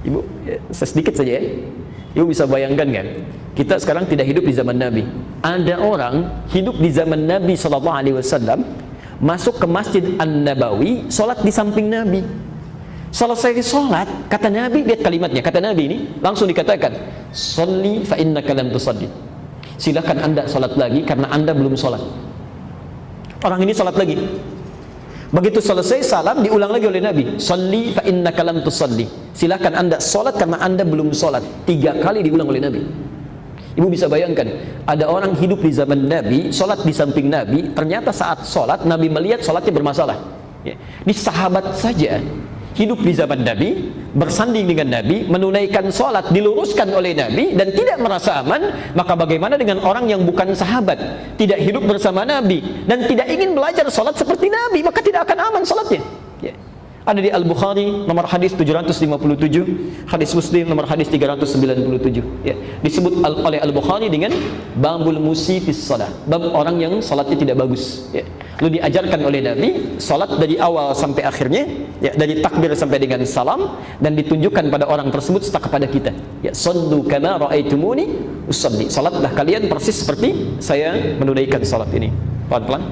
Ibu, ya, sedikit saja, ya. Ibu bisa bayangkan kan, kita sekarang tidak hidup di zaman Nabi. Ada orang hidup di zaman Nabi SAW, masuk ke Masjid An-Nabawi, sholat di samping Nabi. Selesai sholat, kata Nabi, lihat kalimatnya, kata Nabi ini langsung dikatakan, sholli fa innaka lam tusalli. Silakan anda sholat lagi karena anda belum sholat. Orang ini sholat lagi. Begitu selesai salam, diulang lagi oleh Nabi, sholli fa innaka lam tusalli. Silakan anda sholat karena anda belum sholat. 3 kali diulang oleh Nabi. Ibu bisa bayangkan, ada orang hidup di zaman Nabi, sholat di samping Nabi, ternyata saat sholat Nabi melihat sholatnya bermasalah. Ya. Di sahabat saja hidup di zaman Nabi, bersanding dengan Nabi, menunaikan sholat diluruskan oleh Nabi dan tidak merasa aman, maka bagaimana dengan orang yang bukan sahabat, tidak hidup bersama Nabi dan tidak ingin belajar sholat seperti Nabi, maka tidak akan aman sholatnya. Ya. Ada di Al-Bukhari nomor hadis 757, hadis Muslim nomor hadis 397. Ya. Disebut oleh Al-Bukhari dengan babul musifis shalah, bab orang yang salatnya tidak bagus. Ya. Lalu diajarkan oleh Nabi salat dari awal sampai akhirnya, ya, dari takbir sampai dengan salam, dan ditunjukkan pada orang tersebut serta kepada kita. Ya, sallu kama raaitumuni usalli. Salatlah kalian persis seperti saya menunaikan salat ini. Pelan-pelan.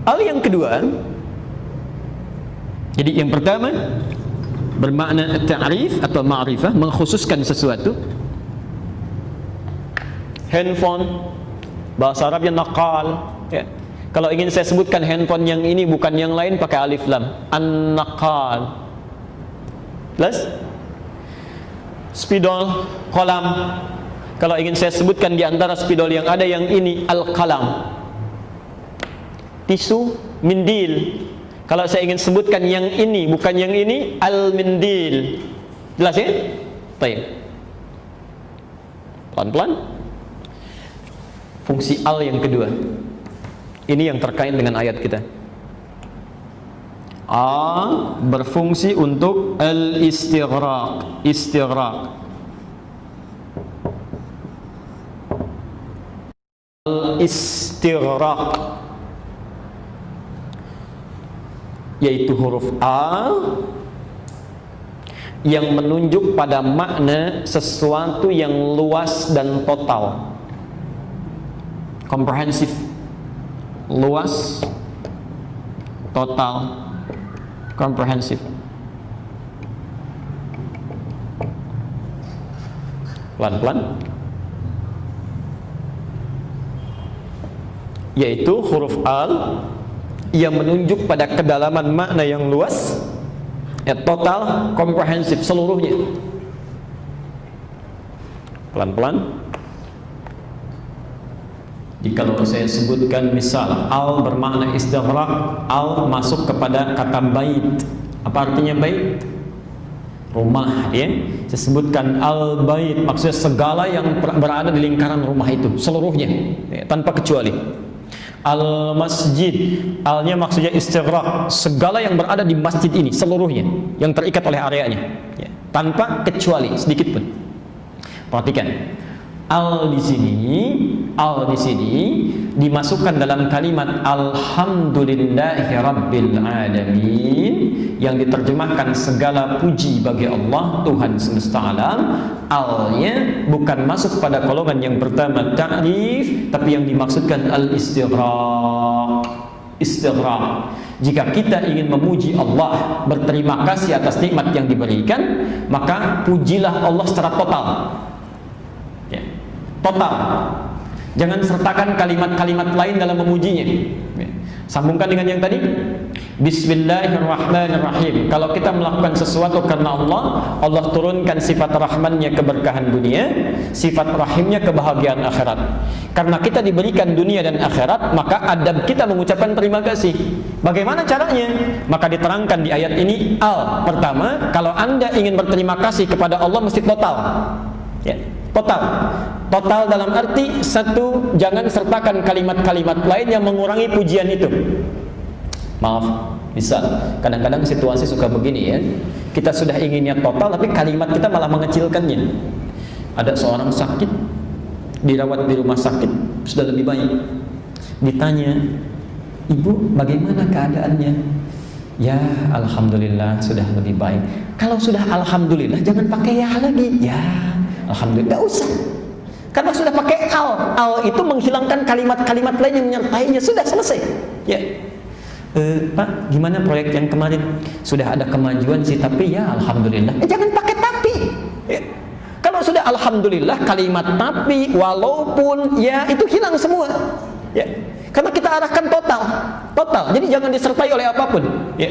Hal yang kedua, jadi yang pertama bermakna ta'rif atau ma'rifah, mengkhususkan sesuatu. Handphone, bahasa Arabnya naqal. Ya. Kalau ingin saya sebutkan handphone yang ini bukan yang lain, pakai alif lam. An-naqal. Plus spidol, kolam. Kalau ingin saya sebutkan di antara spidol yang ada yang ini, al-qalam. Tisu, mindil. Kalau saya ingin sebutkan yang ini bukan yang ini, al-mindil. Jelas ya? Baik. Pelan-pelan. Fungsi al yang kedua. Ini yang terkait dengan ayat kita. A berfungsi untuk al-istighraq. Istighraq. Al-istighraq, yaitu huruf A yang menunjuk pada makna sesuatu yang luas dan total, komprehensif, luas, total, komprehensif. Pelan-pelan. Yaitu huruf al yang menunjuk pada kedalaman makna yang luas, ya, total, komprehensif, seluruhnya. Pelan-pelan. Jika saya sebutkan misal al bermakna istighraq, al masuk kepada kata bait. Apa artinya bait? Rumah, ya. Saya sebutkan al bait, maksudnya segala yang berada di lingkaran rumah itu, seluruhnya, ya, tanpa kecuali. Al masjid, alnya maksudnya istighraq, segala yang berada di masjid ini seluruhnya, yang terikat oleh areanya, ya, tanpa kecuali sedikit pun. Perhatikan, al di sini dimasukkan dalam kalimat alhamdulillahi rabbil alamin, yang diterjemahkan segala puji bagi Allah Tuhan semesta alam. Alnya bukan masuk pada golongan yang pertama ta'rif, tapi yang dimaksudkan al-istighraq. Istighraq. Jika kita ingin memuji Allah, berterima kasih atas nikmat yang diberikan, maka pujilah Allah secara total, ya, total. Jangan sertakan kalimat-kalimat lain dalam memujinya. Sambungkan dengan yang tadi. Bismillahirrahmanirrahim. Kalau kita melakukan sesuatu karena Allah, Allah turunkan sifat rahmannya keberkahan dunia, sifat rahimnya kebahagiaan akhirat. Karena kita diberikan dunia dan akhirat, maka adab kita mengucapkan terima kasih. Bagaimana caranya? Maka diterangkan di ayat ini al. Pertama, kalau Anda ingin berterima kasih kepada Allah mesti total, ya, total. Total dalam arti satu, jangan sertakan kalimat-kalimat lain yang mengurangi pujian itu. Maaf, misal kadang-kadang situasi suka begini, ya. Kita sudah inginnya total, tapi kalimat kita malah mengecilkannya. Ada seorang sakit, dirawat di rumah sakit, sudah lebih baik. Ditanya, ibu bagaimana keadaannya? Ya, alhamdulillah sudah lebih baik. Kalau sudah alhamdulillah, jangan pakai ya lagi. Ya, alhamdulillah, nggak usah. Karena sudah pakai al. Al itu menghilangkan kalimat-kalimat lain yang menyertainya. Sudah selesai, ya. Pak, gimana proyek yang kemarin? Sudah ada kemajuan sih, tapi ya alhamdulillah. Jangan pakai tapi, ya. Kalau sudah alhamdulillah, kalimat tapi, walaupun, ya, itu hilang semua, ya. Karena kita arahkan total, total. Jadi jangan disertai oleh apapun, ya.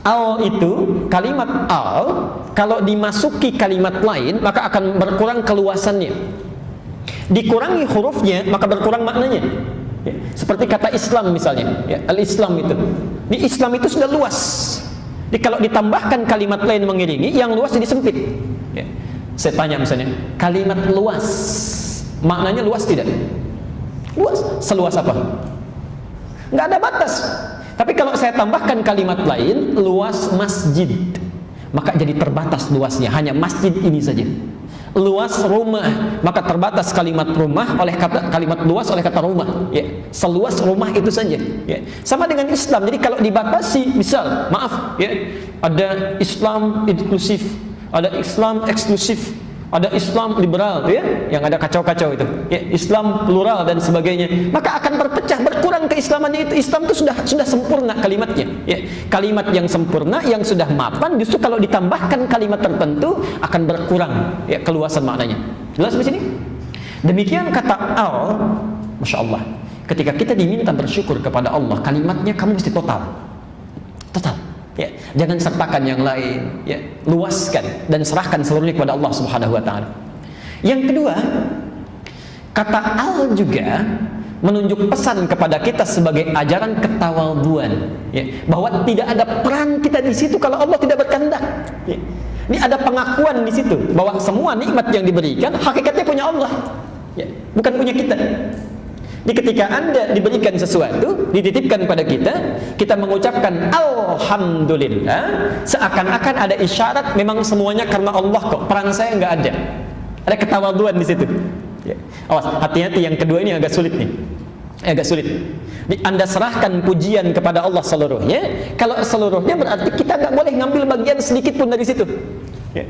Al itu, kalimat al, kalau dimasuki kalimat lain maka akan berkurang keluasannya. Dikurangi hurufnya maka berkurang maknanya. Ya, seperti kata Islam misalnya, ya, al-Islam itu. Di Islam itu sudah luas. Jadi kalau ditambahkan kalimat lain mengiringi, yang luas jadi sempit. Ya. Saya tanya misalnya, kalimat luas, maknanya luas tidak? Luas. Seluas apa? Nggak ada batas. Tapi kalau saya tambahkan kalimat lain, luas masjid, maka jadi terbatas luasnya, hanya masjid ini saja. Luas rumah, maka terbatas kalimat rumah oleh kata kalimat luas oleh kata rumah. Ya, seluas rumah itu saja. Ya. Sama dengan Islam. Jadi kalau dibatasi, misal, maaf, ya, ada Islam inklusif, ada Islam eksklusif, ada Islam liberal, ya, yang ada kacau-kacau itu, ya, Islam plural dan sebagainya, maka akan berpecah, berkurang keislamannya itu. Islam itu sudah sempurna kalimatnya, ya. Kalimat yang sempurna, yang sudah mapan, justru kalau ditambahkan kalimat tertentu akan berkurang, ya, keluasan maknanya. Jelas di sini? Demikian kata al, masya Allah. Ketika kita diminta bersyukur kepada Allah, kalimatnya kamu mesti total, total. Ya, jangan sertakan yang lain, ya, luaskan dan serahkan seluruhnya kepada Allah Subhanahu wa taala. Yang kedua, kata al juga menunjuk pesan kepada kita sebagai ajaran ketawadhuan, ya, bahwa tidak ada peran kita di situ kalau Allah tidak berkehendak. Ya. Ini ada pengakuan di situ bahwa semua nikmat yang diberikan hakikatnya punya Allah, ya, bukan punya kita. Jadi ketika Anda diberikan sesuatu, dititipkan pada kita, kita mengucapkan Alhamdulillah, seakan-akan ada isyarat memang semuanya karena Allah kok, peran saya nggak ada. Ada ketawadhuan di situ. Ya. Awas, hati-hati, yang kedua ini agak sulit nih, agak sulit. Jadi Anda serahkan pujian kepada Allah seluruhnya. Kalau seluruhnya berarti kita nggak boleh ngambil bagian sedikit pun dari situ. Ya.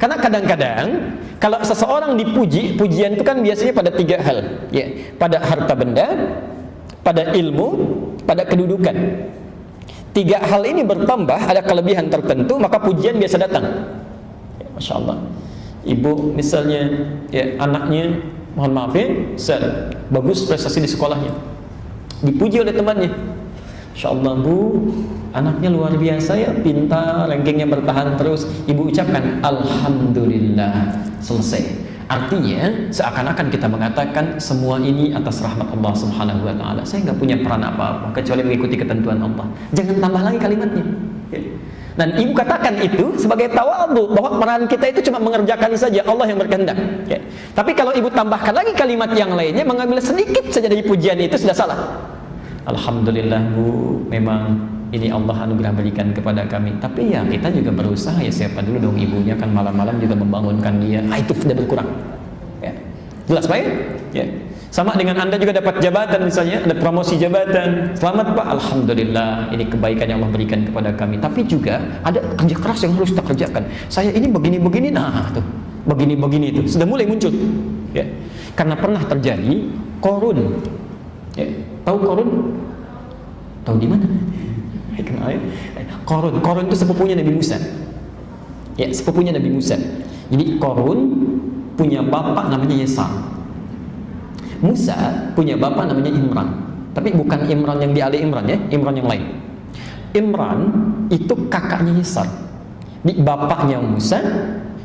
Karena kadang-kadang kalau seseorang dipuji, pujian itu kan biasanya pada tiga hal, ya, pada harta benda, pada ilmu, pada kedudukan. Tiga hal ini bertambah, ada kelebihan tertentu, maka pujian biasa datang. Ya, Masya Allah. Ibu misalnya, ya, anaknya, mohon maaf ya, bagus prestasi di sekolahnya, dipuji oleh temannya. Masya Allah bu, anaknya luar biasa ya, pintar, rankingnya bertahan terus. Ibu ucapkan Alhamdulillah, selesai. Artinya seakan-akan kita mengatakan semua ini atas rahmat Allah Subhanahu wa taala. Saya nggak punya peran apa-apa kecuali mengikuti ketentuan Allah. Jangan tambah lagi kalimatnya. Dan ibu katakan itu sebagai tawadhu, bahwa peran kita itu cuma mengerjakan saja, Allah yang berkehendak. Tapi kalau ibu tambahkan lagi kalimat yang lainnya, mengambil sedikit saja dari pujian itu, sudah salah. Alhamdulillah bu, memang ini Allah anugerah berikan kepada kami. Tapi ya kita juga berusaha, ya siapa dulu dong ibunya kan malam-malam juga membangunkan dia. Itu sudah berkurang. Ya. Jelas Pak ya? Ya. Sama dengan Anda juga dapat jabatan misalnya, ada promosi jabatan. Selamat Pak, Alhamdulillah ini kebaikan yang Allah berikan kepada kami. Tapi juga ada kerja keras yang harus kita kerjakan. Saya ini begini-begini, nah tuh, begini-begini itu sudah mulai muncul. Ya. Karena pernah terjadi Korun. Ya. Tahu Korun? Tahu di mana? Korun itu sepupunya Nabi Musa. Ya, sepupunya Nabi Musa. Jadi Korun punya bapak namanya Yesar. Musa punya bapak namanya Imran. Tapi bukan Imran yang di Ali Imran ya, Imran yang lain. Imran itu kakaknya Yesar. Jadi bapaknya Musa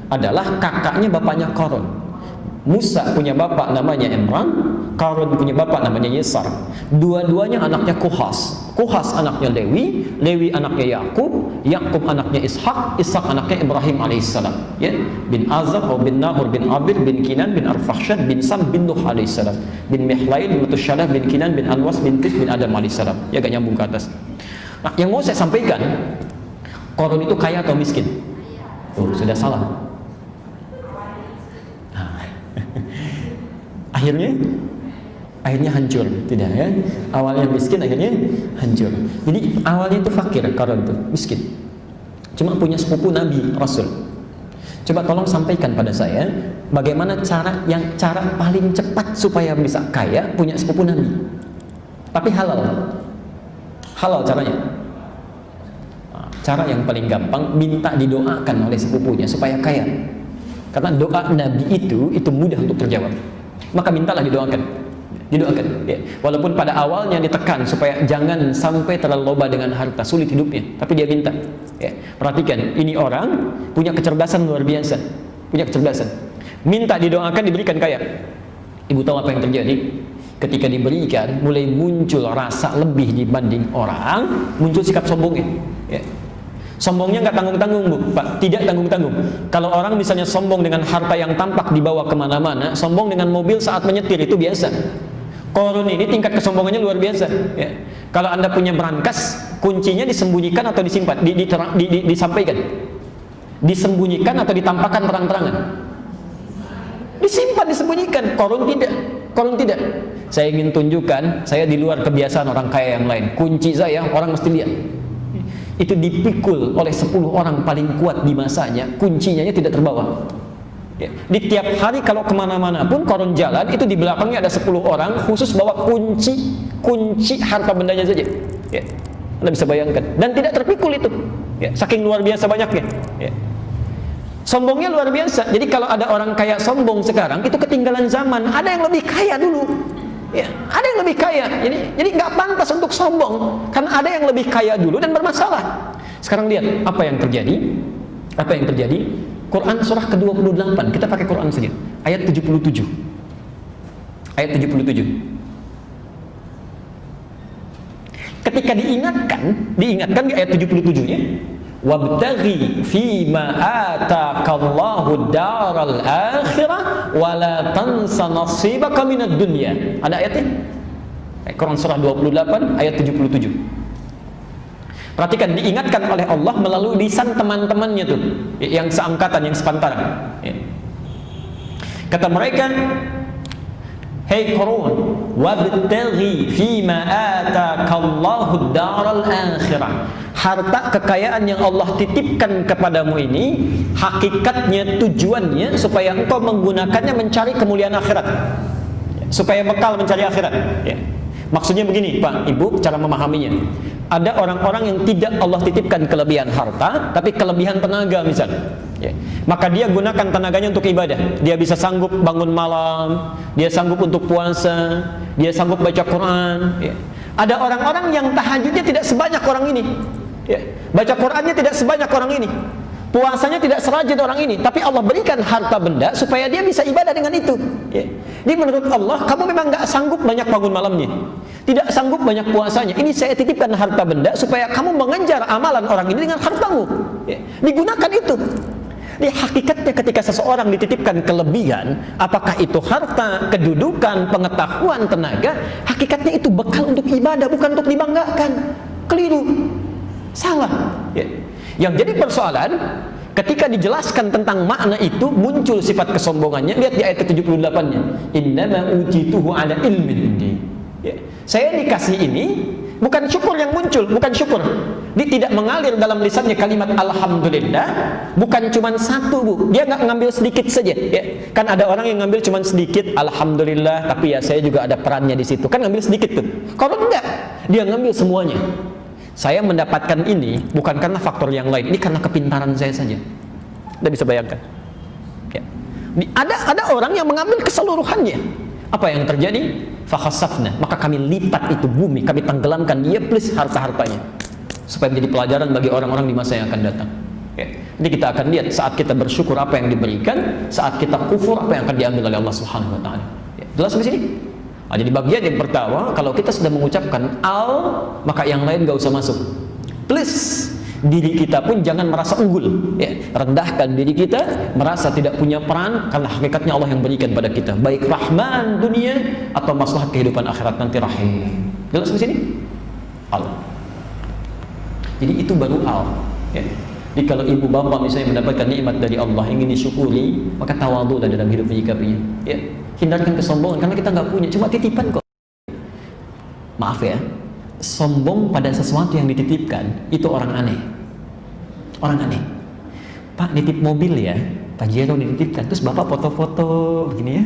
adalah kakaknya bapaknya Korun. Musa punya bapak namanya Imran, Qarun punya bapak namanya Yesar. Dua-duanya anaknya Kuhas. Kuhas anaknya Lewi, Lewi anaknya Yakub, Yakub anaknya Ishak, Ishak anaknya Ibrahim alaihissalam. Ya, bin Azar, bin Nahur, bin Abid, bin Kinan, bin Arfakhshad, bin Sam, bin Nuh alaihissalam, bin Mihlail, bin Mutusyalah, bin Kinan, bin Anwas, bin Tis, bin Adam alaihissalam. Ya, gak nyambung ke atas. Nah, yang mau saya sampaikan, Qarun itu kaya atau miskin? Tuh, sudah salah. Akhirnya hancur, tidak ya? Awalnya miskin, akhirnya hancur. Jadi awalnya itu fakir, Qarun itu miskin. Cuma punya sepupu Nabi Rasul. Coba tolong sampaikan pada saya, bagaimana cara paling cepat supaya bisa kaya, punya sepupu Nabi. Tapi halal. Halal caranya. Cara yang paling gampang, minta didoakan oleh sepupunya supaya kaya. Karena doa Nabi itu mudah untuk terjawab. Maka mintalah didoakan. didoakan. Ya. Walaupun pada awalnya ditekan supaya jangan sampai terlalu loba dengan harta, sulit hidupnya, tapi dia minta. Ya. Perhatikan, ini orang punya kecerdasan luar biasa, punya kecerdasan. Minta didoakan, diberikan kaya. Ibu tahu apa yang terjadi? Ketika diberikan, mulai muncul rasa lebih dibanding orang, muncul sikap sombongnya. Ya. Sombongnya nggak tanggung-tanggung, Bu, Pak, tidak tanggung-tanggung. Kalau orang misalnya sombong dengan harta yang tampak dibawa kemana-mana, sombong dengan mobil saat menyetir itu biasa. Korun ini tingkat kesombongannya luar biasa. Ya. Kalau Anda punya brankas, kuncinya disembunyikan atau disimpan, disampaikan, disembunyikan atau ditampakkan terang-terangan. Disimpan, disembunyikan. Korun tidak. Korun tidak. Saya ingin tunjukkan, saya di luar kebiasaan orang kaya yang lain. Kunci saya orang mesti lihat. Itu dipikul oleh 10 orang paling kuat di masanya, kuncinya tidak terbawa. Ya. Di tiap hari kalau kemana-mana pun korun jalan, itu di belakangnya ada 10 orang khusus bawa kunci harta bendanya saja. Ya. Anda bisa bayangkan, dan tidak terpikul itu. Ya. Saking luar biasa banyaknya. Ya. Sombongnya luar biasa. Jadi kalau ada orang kaya sombong sekarang, itu ketinggalan zaman. Ada yang lebih kaya dulu. Ya, ada yang lebih kaya. Jadi nggak pantas untuk sombong, karena ada yang lebih kaya dulu dan bermasalah. Sekarang lihat apa yang terjadi. Apa yang terjadi? Quran surah ke-28. Kita pakai Quran saja. Ayat 77. Ayat 77. Ketika diingatkan di ayat 77-nya, wabtaghi fima ataakallahu daral akhirah wala tansa nasibaka minad dunya. Ada ayatnya? Quran surah 28 ayat 77. Perhatikan, diingatkan oleh Allah melalui lisan teman-temannya tuh, yang seangkatan, yang sepantaran. Kata mereka, hei Qarun, wabtaghi fima ataakallahu daral akhirah. Harta kekayaan yang Allah titipkan kepadamu ini, hakikatnya, tujuannya supaya engkau menggunakannya mencari kemuliaan akhirat, supaya bekal mencari akhirat. Ya. Maksudnya begini, Pak, Ibu, cara memahaminya. Ada orang-orang yang tidak Allah titipkan kelebihan harta, tapi kelebihan tenaga misalnya. Ya. Maka dia gunakan tenaganya untuk ibadah. Dia bisa sanggup bangun malam, dia sanggup untuk puasa, dia sanggup baca Quran. Ya. Ada orang-orang yang tahajudnya tidak sebanyak orang ini. Ya, baca Qurannya tidak sebanyak orang ini, puasanya tidak serajin orang ini, tapi Allah berikan harta benda supaya dia bisa ibadah dengan itu. Ya. Jadi menurut Allah, kamu memang nggak sanggup banyak bangun malamnya, tidak sanggup banyak puasanya. Ini saya titipkan harta benda supaya kamu mengejar amalan orang ini dengan hartamu. Ya. Digunakan itu. Di hakikatnya ketika seseorang dititipkan kelebihan, apakah itu harta, kedudukan, pengetahuan, tenaga, hakikatnya itu bekal untuk ibadah, bukan untuk dibanggakan. Keliru. Salah. Ya. Yang jadi persoalan, ketika dijelaskan tentang makna itu, muncul sifat kesombongannya. Lihat di ayat ke-78-nya. Innama utituhu ala ilmin indi. Ya. Saya dikasih ini, bukan syukur yang muncul, bukan syukur. Dia tidak mengalir dalam lisannya kalimat alhamdulillah, bukan cuma satu, Bu. Dia nggak ngambil sedikit saja. Ya. Kan ada orang yang ngambil cuma sedikit, alhamdulillah, tapi ya saya juga ada perannya di situ. Kan ngambil sedikit tuh. Kalau enggak, dia ngambil semuanya. Saya mendapatkan ini bukan karena faktor yang lain, ini karena kepintaran saya saja. Anda bisa bayangkan. Ya. Ada orang yang mengambil keseluruhannya. Apa yang terjadi? Fakhasafna, maka kami lipat itu bumi, kami tenggelamkan dia plus harta-hartanya, supaya menjadi pelajaran bagi orang-orang di masa yang akan datang. Ya. Jadi kita akan lihat saat kita bersyukur apa yang diberikan, saat kita kufur apa yang akan diambil oleh Allah Subhanahu Wa Taala. Ya. Jelas di sini? Nah, jadi bagian yang pertama, kalau kita sudah mengucapkan al, maka yang lain gak usah masuk. Plus diri kita pun jangan merasa unggul. Ya. Rendahkan diri kita, merasa tidak punya peran, karena hakikatnya Allah yang berikan pada kita, baik rahman dunia atau maslahat kehidupan akhirat nanti rahim. Jelas di sini? Al. Jadi itu baru al. Ya. Jadi kalau ibu bapak misalnya mendapatkan nikmat dari Allah ingin disyukuri, maka tawadhulah dalam hidup menyikapinya. Ya. Hindarkan kesombongan, karena kita nggak punya, cuma titipan kok. Maaf ya, sombong pada sesuatu yang dititipkan itu orang aneh. Orang aneh. Pak, nitip mobil ya, Pak Jero dititipkan, terus bapak foto-foto begini ya,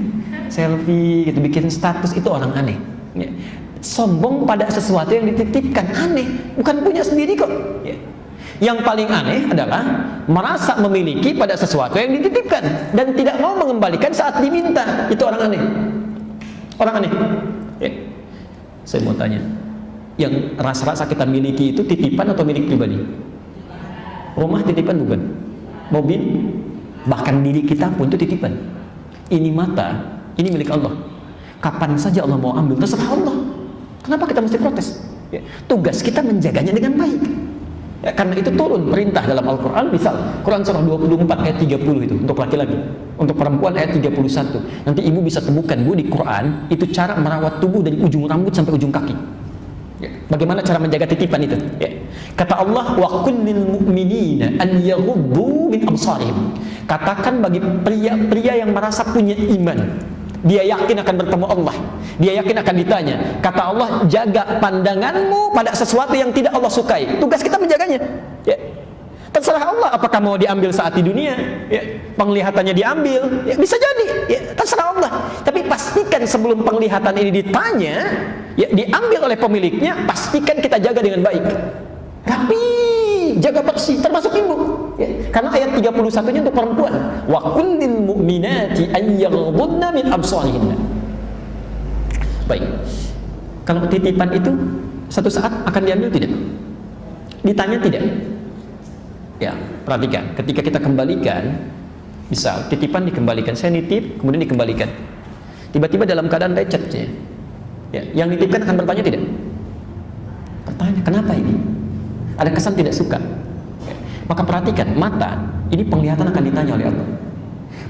selfie gitu, bikin status, itu orang aneh. Ya. Sombong pada sesuatu yang dititipkan, aneh, bukan punya sendiri kok. Ya. Yang paling aneh adalah merasa memiliki pada sesuatu yang dititipkan dan tidak mau mengembalikan saat diminta. Itu orang aneh. Orang aneh. Ya. Saya mau tanya, yang rasa-rasa kita miliki itu titipan atau milik pribadi? Rumah titipan bukan? Mobil, bahkan diri kita pun itu titipan. Ini mata, ini milik Allah. Kapan saja Allah mau ambil, terserah Allah. Kenapa kita mesti protes? Ya. Tugas kita menjaganya dengan baik. Ya, karena itu turun perintah dalam Al-Quran. Misal Quran surah 24 ayat 30 itu untuk laki-laki, untuk perempuan ayat 31. Nanti ibu bisa temukan Bu di Quran itu cara merawat tubuh dari ujung rambut sampai ujung kaki. Ya. Bagaimana cara menjaga titipan itu? Ya. Kata Allah, wa qul lil mu'minina an yaghuddu min absarihim. Katakan bagi pria-pria yang merasa punya iman, dia yakin akan bertemu Allah, dia yakin akan ditanya. Kata Allah, jaga pandanganmu pada sesuatu yang tidak Allah sukai. Tugas kita menjaganya. Ya. Terserah Allah, apakah mau diambil saat di dunia, ya. Penglihatannya diambil, ya. Bisa jadi, ya. Terserah Allah. Tapi pastikan sebelum penglihatan ini ditanya, ya, diambil oleh pemiliknya, pastikan kita jaga dengan baik. Rapi, jaga bersih, termasuk ibu. Ya. Karena ayat 31-nya untuk perempuan. Wa kullil mu'minati an yaghdudna min absarihinna. Baik. Kalau titipan itu satu saat akan diambil tidak? Ditanya tidak? Ya, perhatikan. Ketika kita kembalikan, misal titipan dikembalikan, saya nitip, kemudian dikembalikan. Tiba-tiba dalam keadaan lecet, ya, yang nitipkan akan bertanya tidak? Bertanya, kenapa ini? Ada kesan tidak suka. Ya. Maka perhatikan, mata ini penglihatan akan ditanya oleh Allah.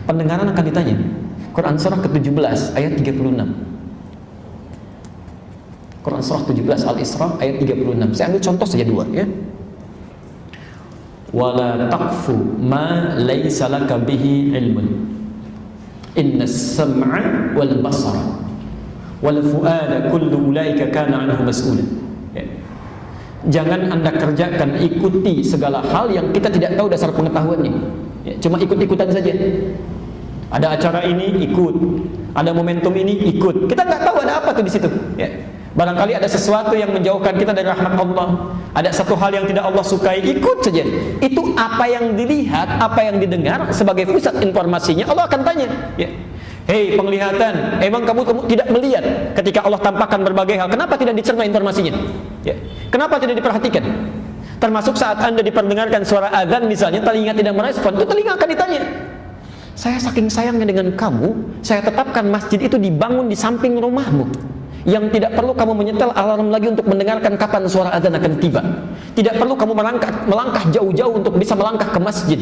Pendengaran akan ditanya. Quran surah ke-17 ayat 36. Quran surah 17 Al-Isra ayat 36. Saya ambil contoh saja dua, ya. Wala taqfu ma laysa laka bihi ilmun. Innas sam'a wal basara wal fuada kullu ulaika kana anhu mas'ula. Ya. Jangan Anda kerjakan, ikuti segala hal yang kita tidak tahu dasar pengetahuannya. Ya, cuma ikut-ikutan saja. Ada acara ini ikut, ada momentum ini ikut. Kita nggak tahu ada apa tuh di situ. Ya. Barangkali ada sesuatu yang menjauhkan kita dari rahmat Allah. Ada satu hal yang tidak Allah sukai, ikut saja. Itu apa yang dilihat, apa yang didengar sebagai pusat informasinya Allah akan tanya. Ya. Hei penglihatan, emang kamu tidak melihat ketika Allah tampakkan berbagai hal? Kenapa tidak dicerna informasinya? Ya. Kenapa tidak diperhatikan? Termasuk saat Anda diperdengarkan suara azan misalnya, telinga tidak merespon, itu telinga akan ditanya. Saya saking sayangnya dengan kamu, saya tetapkan masjid itu dibangun di samping rumahmu, yang tidak perlu kamu menyetel alarm lagi untuk mendengarkan kapan suara azan akan tiba. Tidak perlu kamu melangkah jauh-jauh untuk bisa melangkah ke masjid.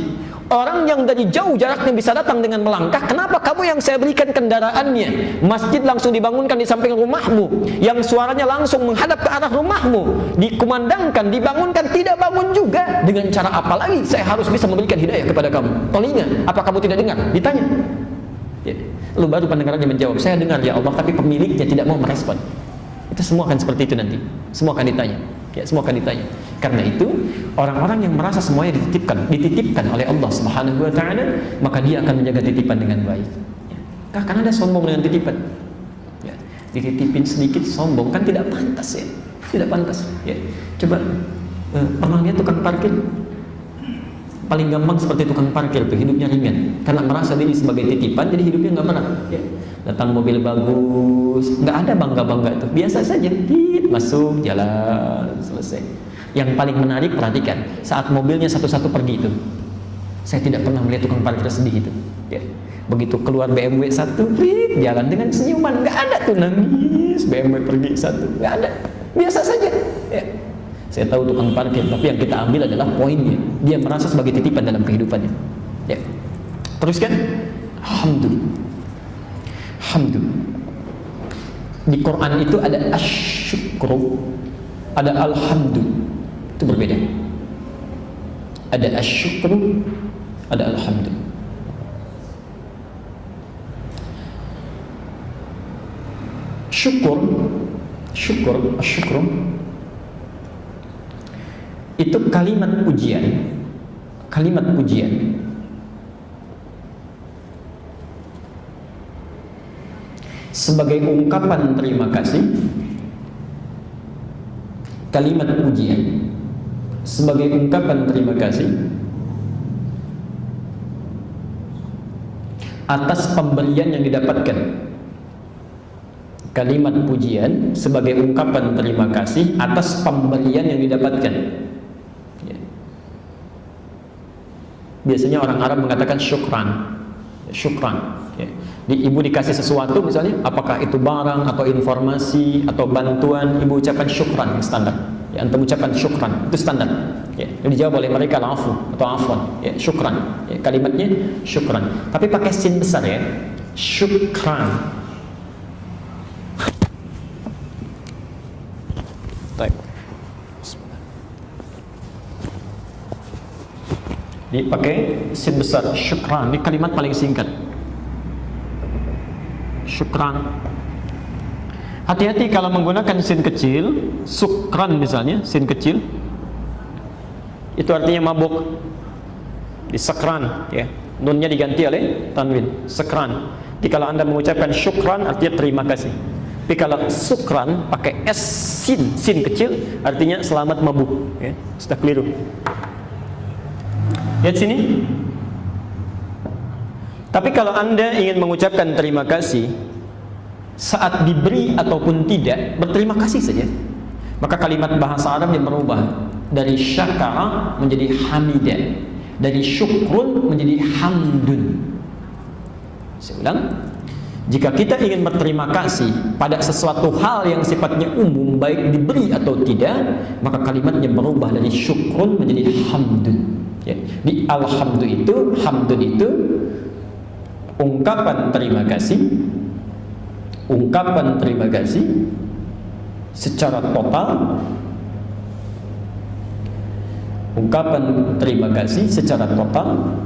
Orang yang dari jauh jaraknya bisa datang dengan melangkah. Kenapa kamu yang saya berikan kendaraannya? Masjid langsung dibangunkan di samping rumahmu, yang suaranya langsung menghadap ke arah rumahmu, dikumandangkan, dibangunkan, tidak bangun juga. Dengan cara apa lagi saya harus bisa memberikan hidayah kepada kamu? Telinga, apa kamu tidak dengar? Ditanya. Ya. Lalu baru pendengarannya menjawab, saya dengar ya Allah, tapi pemiliknya tidak mau merespon. Itu semua akan seperti itu nanti. Semua akan ditanya. Ya, semua akan ditanya. Karena itu orang-orang yang merasa semuanya dititipkan oleh Allah Subhanahu wa taala, maka dia akan menjaga titipan dengan baik. Ya. Karena ada sombong dengan titipan. Ya. Dititipin sedikit sombong kan tidak pantas ya. Tidak pantas. Ya. Coba pernah lihat tukang parkir? Paling gampang seperti tukang parkir tuh, hidupnya ringan karena merasa diri sebagai titipan, jadi hidupnya nggak berat. Ya. Datang mobil bagus, nggak ada bangga-bangga tuh, biasa saja, masuk jalan selesai. Yang paling menarik perhatikan saat mobilnya satu-satu pergi itu, saya tidak pernah melihat tukang parkir sedih itu. Ya. Begitu keluar BMW satu, jalan dengan senyuman, nggak ada tuh nangis BMW pergi satu, nggak ada, biasa saja. Ya. Saya tahu tukang parkir, tapi yang kita ambil adalah poinnya. Dia merasa sebagai titipan dalam kehidupannya. Ya. Teruskan. Alhamdulillah. Alhamdulillah. Di Quran itu ada asyukru, ada alhamdulillah. Itu berbeda. Ada asyukru, ada alhamdulillah. Syukur, itu kalimat pujian. Sebagai ungkapan terima kasih, kalimat pujian sebagai ungkapan terima kasih atas pemberian yang didapatkan, kalimat pujian sebagai ungkapan terima kasih atas pemberian yang didapatkan. Ya. Biasanya orang Arab mengatakan syukran, syukran. Ya. Ibu dikasih sesuatu misalnya, apakah itu barang atau informasi atau bantuan, ibu ucapkan syukran, yang standar. Ya, antum ucapkan syukran, itu standar. Ya, dijawab oleh mereka afu atau afwan. Ya, syukran. Ya, kalimatnya syukran. Tapi pakai sin besar ya. Syukran. Baik. Dipakai sin besar, syukran. Ini kalimat paling singkat. Syukran. Hati-hati kalau menggunakan sin kecil, sukran misalnya, sin kecil, itu artinya mabuk. Di sekran, ya. Nunnya diganti oleh tanwin, sekran. Jadi kalau Anda mengucapkan syukran artinya terima kasih. Tapi kalau sukran pakai s sin kecil artinya selamat mabuk, ya. Sudah keliru. Lihat sini. Tapi kalau Anda ingin mengucapkan terima kasih saat diberi ataupun tidak, berterima kasih saja. Maka kalimat bahasa Arab yang berubah dari syakara menjadi hamidah, dari syukrun menjadi hamdun. Saya ulang, jika kita ingin berterima kasih pada sesuatu hal yang sifatnya umum, baik diberi atau tidak, maka kalimatnya berubah dari syukrun menjadi hamdun. Ya. Di hamdun itu ungkapan terima kasih, ungkapan terima kasih secara total, ungkapan terima kasih secara total,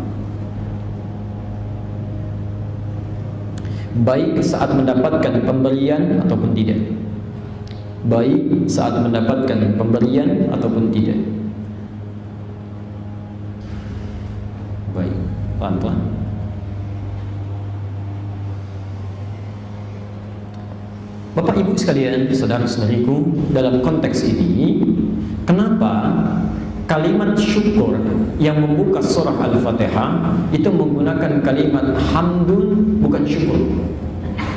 baik saat mendapatkan pemberian ataupun tidak, baik saat mendapatkan pemberian ataupun tidak. Baik, pelan-pelan. Bapak Ibu sekalian, saudara-saudariku, dalam konteks ini, kenapa kalimat syukur yang membuka surah Al-Fatihah itu menggunakan kalimat hamdun bukan syukur?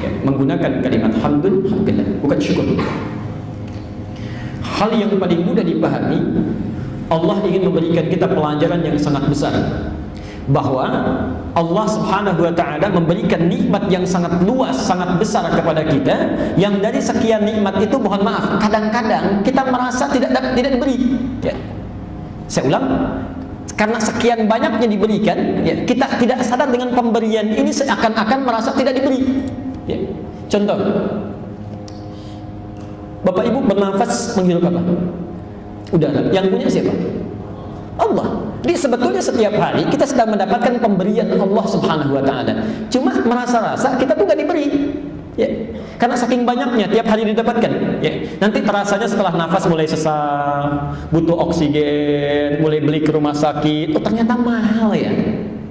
Ya, menggunakan kalimat hamdun, alhamdulillah, bukan syukur. Hal yang paling mudah dipahami, Allah ingin memberikan kita pelajaran yang sangat besar, bahwa Allah Subhanahu wa ta'ala memberikan nikmat yang sangat luas, sangat besar kepada kita, yang dari sekian nikmat itu, mohon maaf, kadang-kadang kita merasa tidak diberi. Ya. Saya ulang, karena sekian banyaknya diberikan, ya, kita tidak sadar dengan pemberian ini seakan-akan merasa tidak diberi. Ya. Contoh, Bapak Ibu bernafas menghirup apa? Udara. Yang punya siapa? Allah. Jadi sebetulnya setiap hari kita sedang mendapatkan pemberian Allah Subhanahu wa ta'ala. Cuma merasa-rasa kita tuh gak diberi. Ya. Karena saking banyaknya tiap hari didapatkan. Ya. Nanti terasanya setelah nafas mulai sesak, butuh oksigen, mulai beli ke rumah sakit, oh ternyata mahal ya.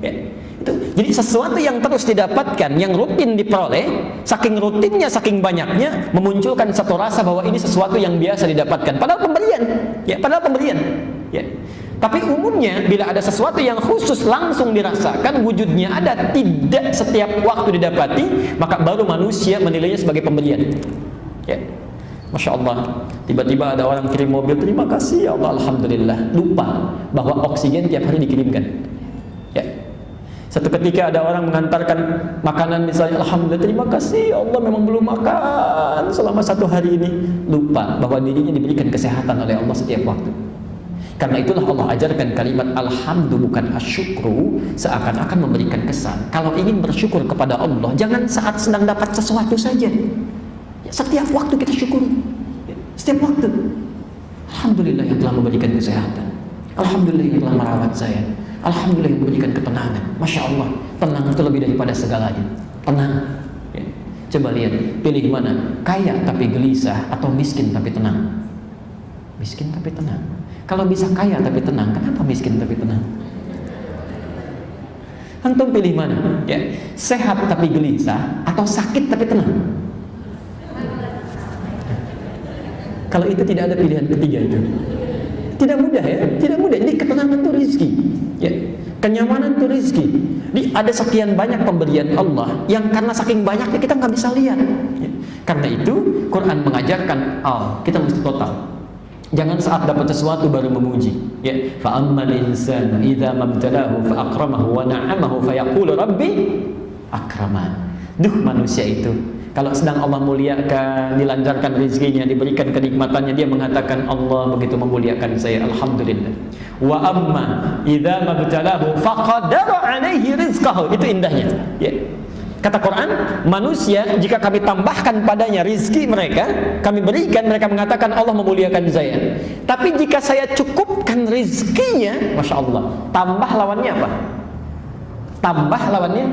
Ya. Itu. Jadi sesuatu yang terus didapatkan, yang rutin diperoleh, saking rutinnya, saking banyaknya, memunculkan satu rasa bahwa ini sesuatu yang biasa didapatkan. Padahal pemberian. Ya, padahal pemberian. Ya. Tapi umumnya bila ada sesuatu yang khusus langsung dirasakan, wujudnya ada, tidak setiap waktu didapati, maka baru manusia menilainya sebagai pemberian. Ya. Masya Allah, tiba-tiba ada orang kirim mobil, terima kasih ya Allah, alhamdulillah, lupa bahwa oksigen tiap hari dikirimkan. Ya. Satu ketika ada orang mengantarkan makanan misalnya, alhamdulillah, terima kasih ya Allah, memang belum makan selama 1 hari ini, lupa bahwa dirinya diberikan kesehatan oleh Allah setiap waktu. Karena itulah Allah ajarkan kalimat alhamdu bukan asyukru, seakan-akan memberikan kesan. Kalau ingin bersyukur kepada Allah, jangan saat sedang dapat sesuatu saja. Ya, setiap waktu kita syukuri. Ya, setiap waktu. Alhamdulillah yang telah memberikan kesehatan. Alhamdulillah yang telah merawat saya. Alhamdulillah yang memberikan ketenangan. Masya Allah, tenang itu lebih daripada segalanya. Tenang. Ya. Coba lihat, pilih mana? Kaya tapi gelisah atau miskin tapi tenang? Miskin tapi tenang. Kalau bisa kaya tapi tenang, kenapa miskin tapi tenang? Antum pilih mana? Ya, sehat tapi gelisah atau sakit tapi tenang? Kalau itu tidak ada pilihan ketiga itu. Tidak mudah ya, tidak mudah. Jadi ketenangan itu rezeki. Ya, kenyamanan itu rezeki. Jadi ada sekian banyak pemberian Allah yang karena saking banyaknya kita nggak bisa lihat. Ya. Karena itu Quran mengajarkan kita mesti total. Jangan saat dapat sesuatu baru memuji. Ya, fa ammal insanu idza mabtalahu fa akramahu wa na'amahu fa yaqulu rabbi akraman. Duh, manusia itu kalau sedang Allah muliakan, dilancarkan rezekinya, diberikan kenikmatannya, dia mengatakan Allah begitu memuliakan saya, alhamdulillah. Wa amma idza mabtalahu faqadara alaihi rizqahu. Itu indahnya. Ya. Kata Quran, manusia jika kami tambahkan padanya rizki mereka, kami berikan, mereka mengatakan Allah memuliakan saya. Tapi jika saya cukupkan rizkinya, Masya Allah, tambah lawannya apa? Tambah lawannya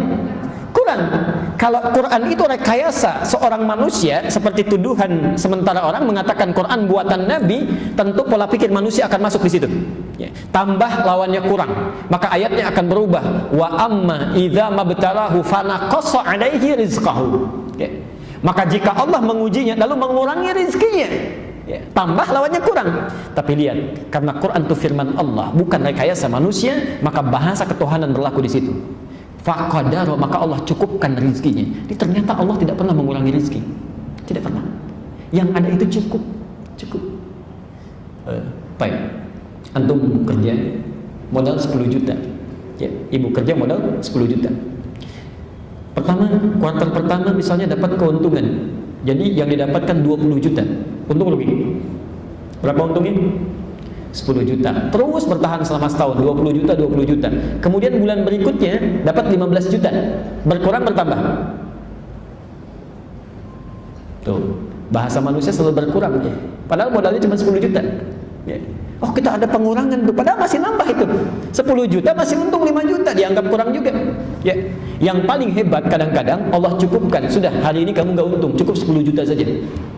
kurang. Kalau Quran itu rekayasa seorang manusia, seperti tuduhan sementara orang mengatakan Quran buatan Nabi, tentu pola pikir manusia akan masuk di situ. Ya. Tambah lawannya kurang, maka ayatnya akan berubah. Wa amma idza mabtalahu fanaqasa alaihi rizqahu. Ya. Maka jika Allah mengujinya lalu mengurangi rizkinya, ya, tambah lawannya kurang. Tapi lihat, karena Quran itu firman Allah, bukan rekayasa manusia, maka bahasa ketuhanan berlaku di situ. Faqadara, maka Allah cukupkan rizkinya. Jadi ternyata Allah tidak pernah mengurangi rizki, tidak pernah. Yang ada itu cukup. Baik, antum kerja modal 10 juta, ya, ibu kerja modal 10 juta. Kuartal pertama misalnya dapat keuntungan, jadi yang didapatkan 20 juta. Untung rugi berapa untungnya? 10 juta. Terus bertahan selama setahun, 20 juta, 20 juta. Kemudian bulan berikutnya dapat 15 juta. Berkurang bertambah. Tuh, bahasa manusia selalu berkurang ya. Padahal modalnya cuma 10 juta. Ya. Oh, kita ada pengurangan tuh. Padahal masih nambah itu. 10 juta masih untung 5 juta, dianggap kurang juga. Ya. Yang paling hebat kadang-kadang Allah cukupkan. Sudah, hari ini kamu gak untung, cukup 10 juta saja.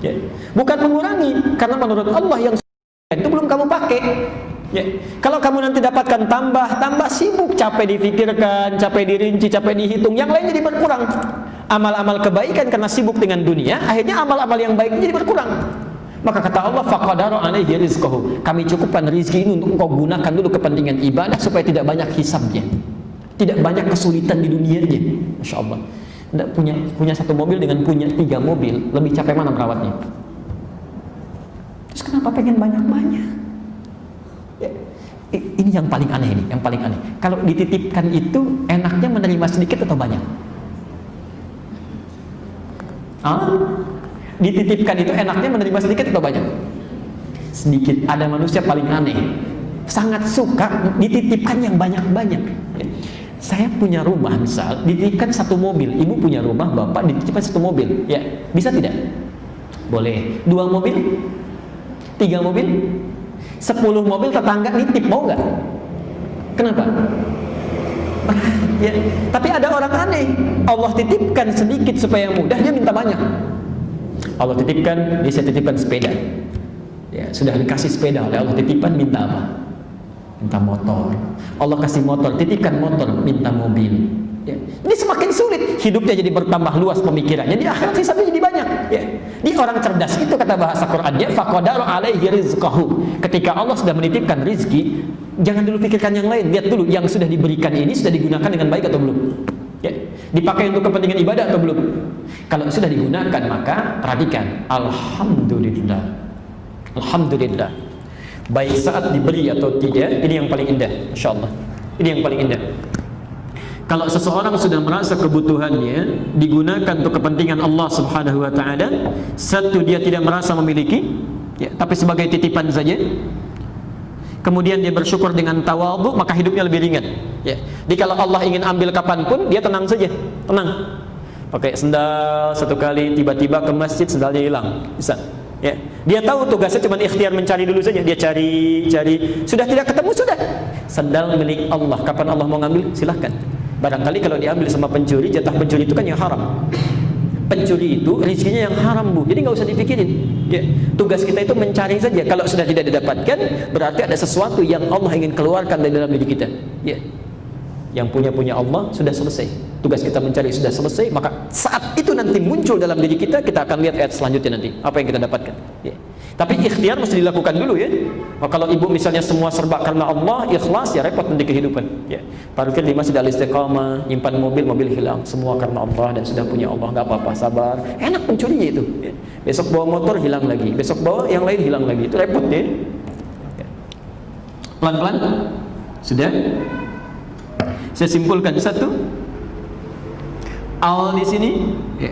Ya. Bukan mengurangi, karena menurut Allah yang itu belum kamu pakai. Ya. Kalau kamu nanti dapatkan tambah sibuk, capek difikirkan, capek dirinci, capek dihitung, yang lain jadi berkurang. Amal-amal kebaikan karena sibuk dengan dunia, akhirnya amal-amal yang baik jadi berkurang. Maka kata Allah, faqadara alaihi rizqahu. Kami cukupkan rizki ini untuk engkau gunakan dulu kepentingan ibadah supaya tidak banyak hisabnya, tidak banyak kesulitan di dunianya. Masya Allah. Tidak punya satu mobil dengan punya 3 mobil, lebih capek mana merawatnya? Terus kenapa pengen banyak-banyak? Ya, ini yang paling aneh nih, yang paling aneh. Kalau dititipkan itu enaknya menerima sedikit atau banyak? Dititipkan itu enaknya menerima sedikit atau banyak? Sedikit. Ada manusia paling aneh, sangat suka dititipkan yang banyak-banyak. Ya. Saya punya rumah misal, dititipkan 1 mobil. Ibu punya rumah, bapak dititipkan 1 mobil. Ya, bisa tidak? Boleh. 2 mobil? 3 mobil, 10 mobil tetangga nitip, mau nggak? Kenapa? Ya, tapi ada orang aneh, Allah titipkan sedikit supaya mudah, dia minta banyak. Allah titipkan, dia titipkan sepeda. Ya, sudah dikasih sepeda oleh Allah, titipan minta apa? Minta motor. Allah kasih motor, titipkan motor, minta mobil. Ya. Ini semakin sulit, hidupnya jadi bertambah luas pemikirannya, di akhirat hisabnya jadi banyak. Ya. Di orang cerdas itu kata bahasa Qurannya, faqadara alaihi rizqahu. Ketika Allah sudah menitipkan rizki, jangan dulu pikirkan yang lain, lihat dulu yang sudah diberikan ini sudah digunakan dengan baik atau belum. Ya. Dipakai untuk kepentingan ibadah atau belum. Kalau sudah digunakan, maka perhatikan, alhamdulillah, alhamdulillah. Baik saat diberi atau tidak, ini yang paling indah, Masya Allah. Ini yang paling indah. Kalau seseorang sudah merasa kebutuhannya digunakan untuk kepentingan Allah Subhanahu wa taala, satu, dia tidak merasa memiliki, ya, tapi sebagai titipan saja. Kemudian dia bersyukur dengan tawadhu, maka hidupnya lebih ringan. Ya. Jadi kalau Allah ingin ambil kapanpun, dia tenang saja, tenang. Pakai sendal 1 kali, tiba-tiba ke masjid sendalnya hilang, bisa. Ya. Dia tahu tugasnya cuma ikhtiar mencari dulu saja. Dia cari, sudah tidak ketemu, sudah. Sendal milik Allah, kapan Allah mau ngambil, silahkan. Barangkali kalau diambil sama pencuri, jatah pencuri itu kan yang haram. Pencuri itu rezekinya yang haram, Bu. Jadi nggak usah dipikirin. Ya. Tugas kita itu mencari saja. Kalau sudah tidak didapatkan, berarti ada sesuatu yang Allah ingin keluarkan dari dalam diri kita. Ya. Yang punya Allah sudah selesai. Tugas kita mencari sudah selesai, maka saat itu nanti muncul dalam diri kita, kita akan lihat ayat selanjutnya nanti apa yang kita dapatkan. Ya. Tapi ikhtiar mesti dilakukan dulu ya. Maka kalau ibu misalnya semua serba karena Allah, ikhlas, ya repot nanti kehidupan. Ya. Parkir di masjid al-istiqamah, nyimpan mobil hilang, semua karena Allah dan sudah punya Allah, nggak apa-apa, sabar. Enak pencurinya itu. Ya. Besok bawa motor hilang lagi, besok bawa yang lain hilang lagi, itu repot ya. Ya. Pelan-pelan, sudah. Saya simpulkan satu. Al di sini ya,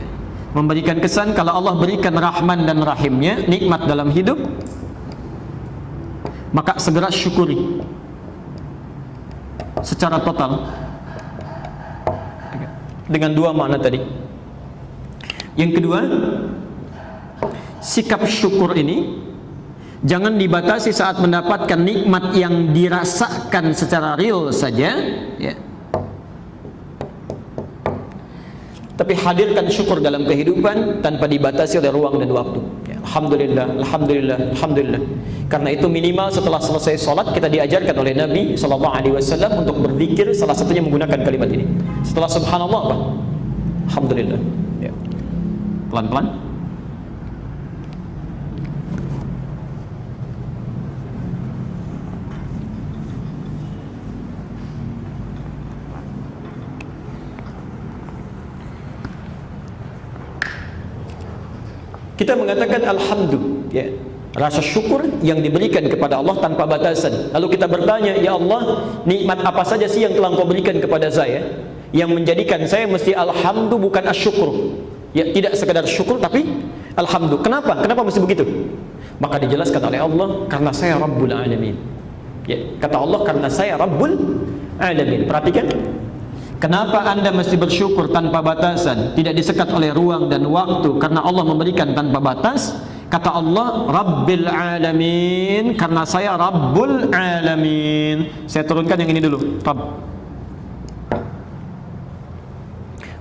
memberikan kesan kalau Allah berikan Rahman dan Rahimnya, nikmat dalam hidup, maka segera syukuri secara total dengan dua makna tadi. Yang kedua, sikap syukur ini jangan dibatasi saat mendapatkan nikmat yang dirasakan secara real saja ya. Tapi hadirkan syukur dalam kehidupan tanpa dibatasi oleh ruang dan waktu. Ya, alhamdulillah, alhamdulillah, alhamdulillah. Karena itu minimal setelah selesai sholat kita diajarkan oleh Nabi SAW untuk berzikir, salah satunya menggunakan kalimat ini. Setelah subhanallah apa? Alhamdulillah. Ya. Pelan-pelan. Kita mengatakan alhamdulillah ya. Rasa syukur yang diberikan kepada Allah tanpa batasan. Lalu kita bertanya, ya Allah, nikmat apa saja sih yang telah Engkau berikan kepada saya yang menjadikan saya mesti alhamdulillah bukan asyukur. Ya, tidak sekedar syukur tapi alhamdulillah. Kenapa? Kenapa mesti begitu? Maka dijelaskan oleh Allah, karena saya Rabbul Alamin. Ya, kata Allah, karena saya Rabbul Alamin. Perhatikan. Kenapa Anda mesti bersyukur tanpa batasan, tidak disekat oleh ruang dan waktu, karena Allah memberikan tanpa batas. Kata Allah, Rabbil Alamin, karena saya Rabbul Alamin. Saya turunkan yang ini dulu. Rabb.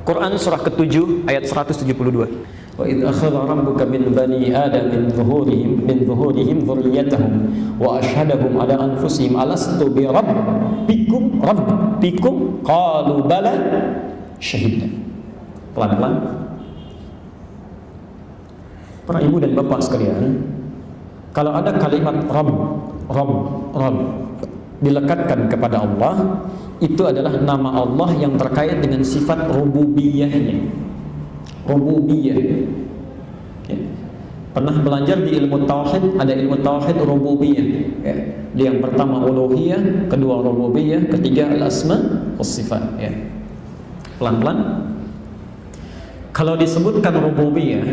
Quran surah ke-7 ayat 172. Wa idh akhadha rabbuka min bani adam min zuhurihim dhurriyyatahum wa ashhadahum ala anfusihim alastu bi rabbikum qalu bala syahidna. Pelan-pelan. Para ibu dan bapak sekalian, kalau ada kalimat Rabb dilekatkan kepada Allah, itu adalah nama Allah yang terkait dengan sifat rububiyahnya. Rububiyah ya. Pernah belajar di ilmu tauhid, ada ilmu tauhid rububiyah ya. Yang pertama uluhiyah, kedua rububiyah, ketiga al-asma was sifat ya. Pelan-pelan. Kalau disebutkan rububiyah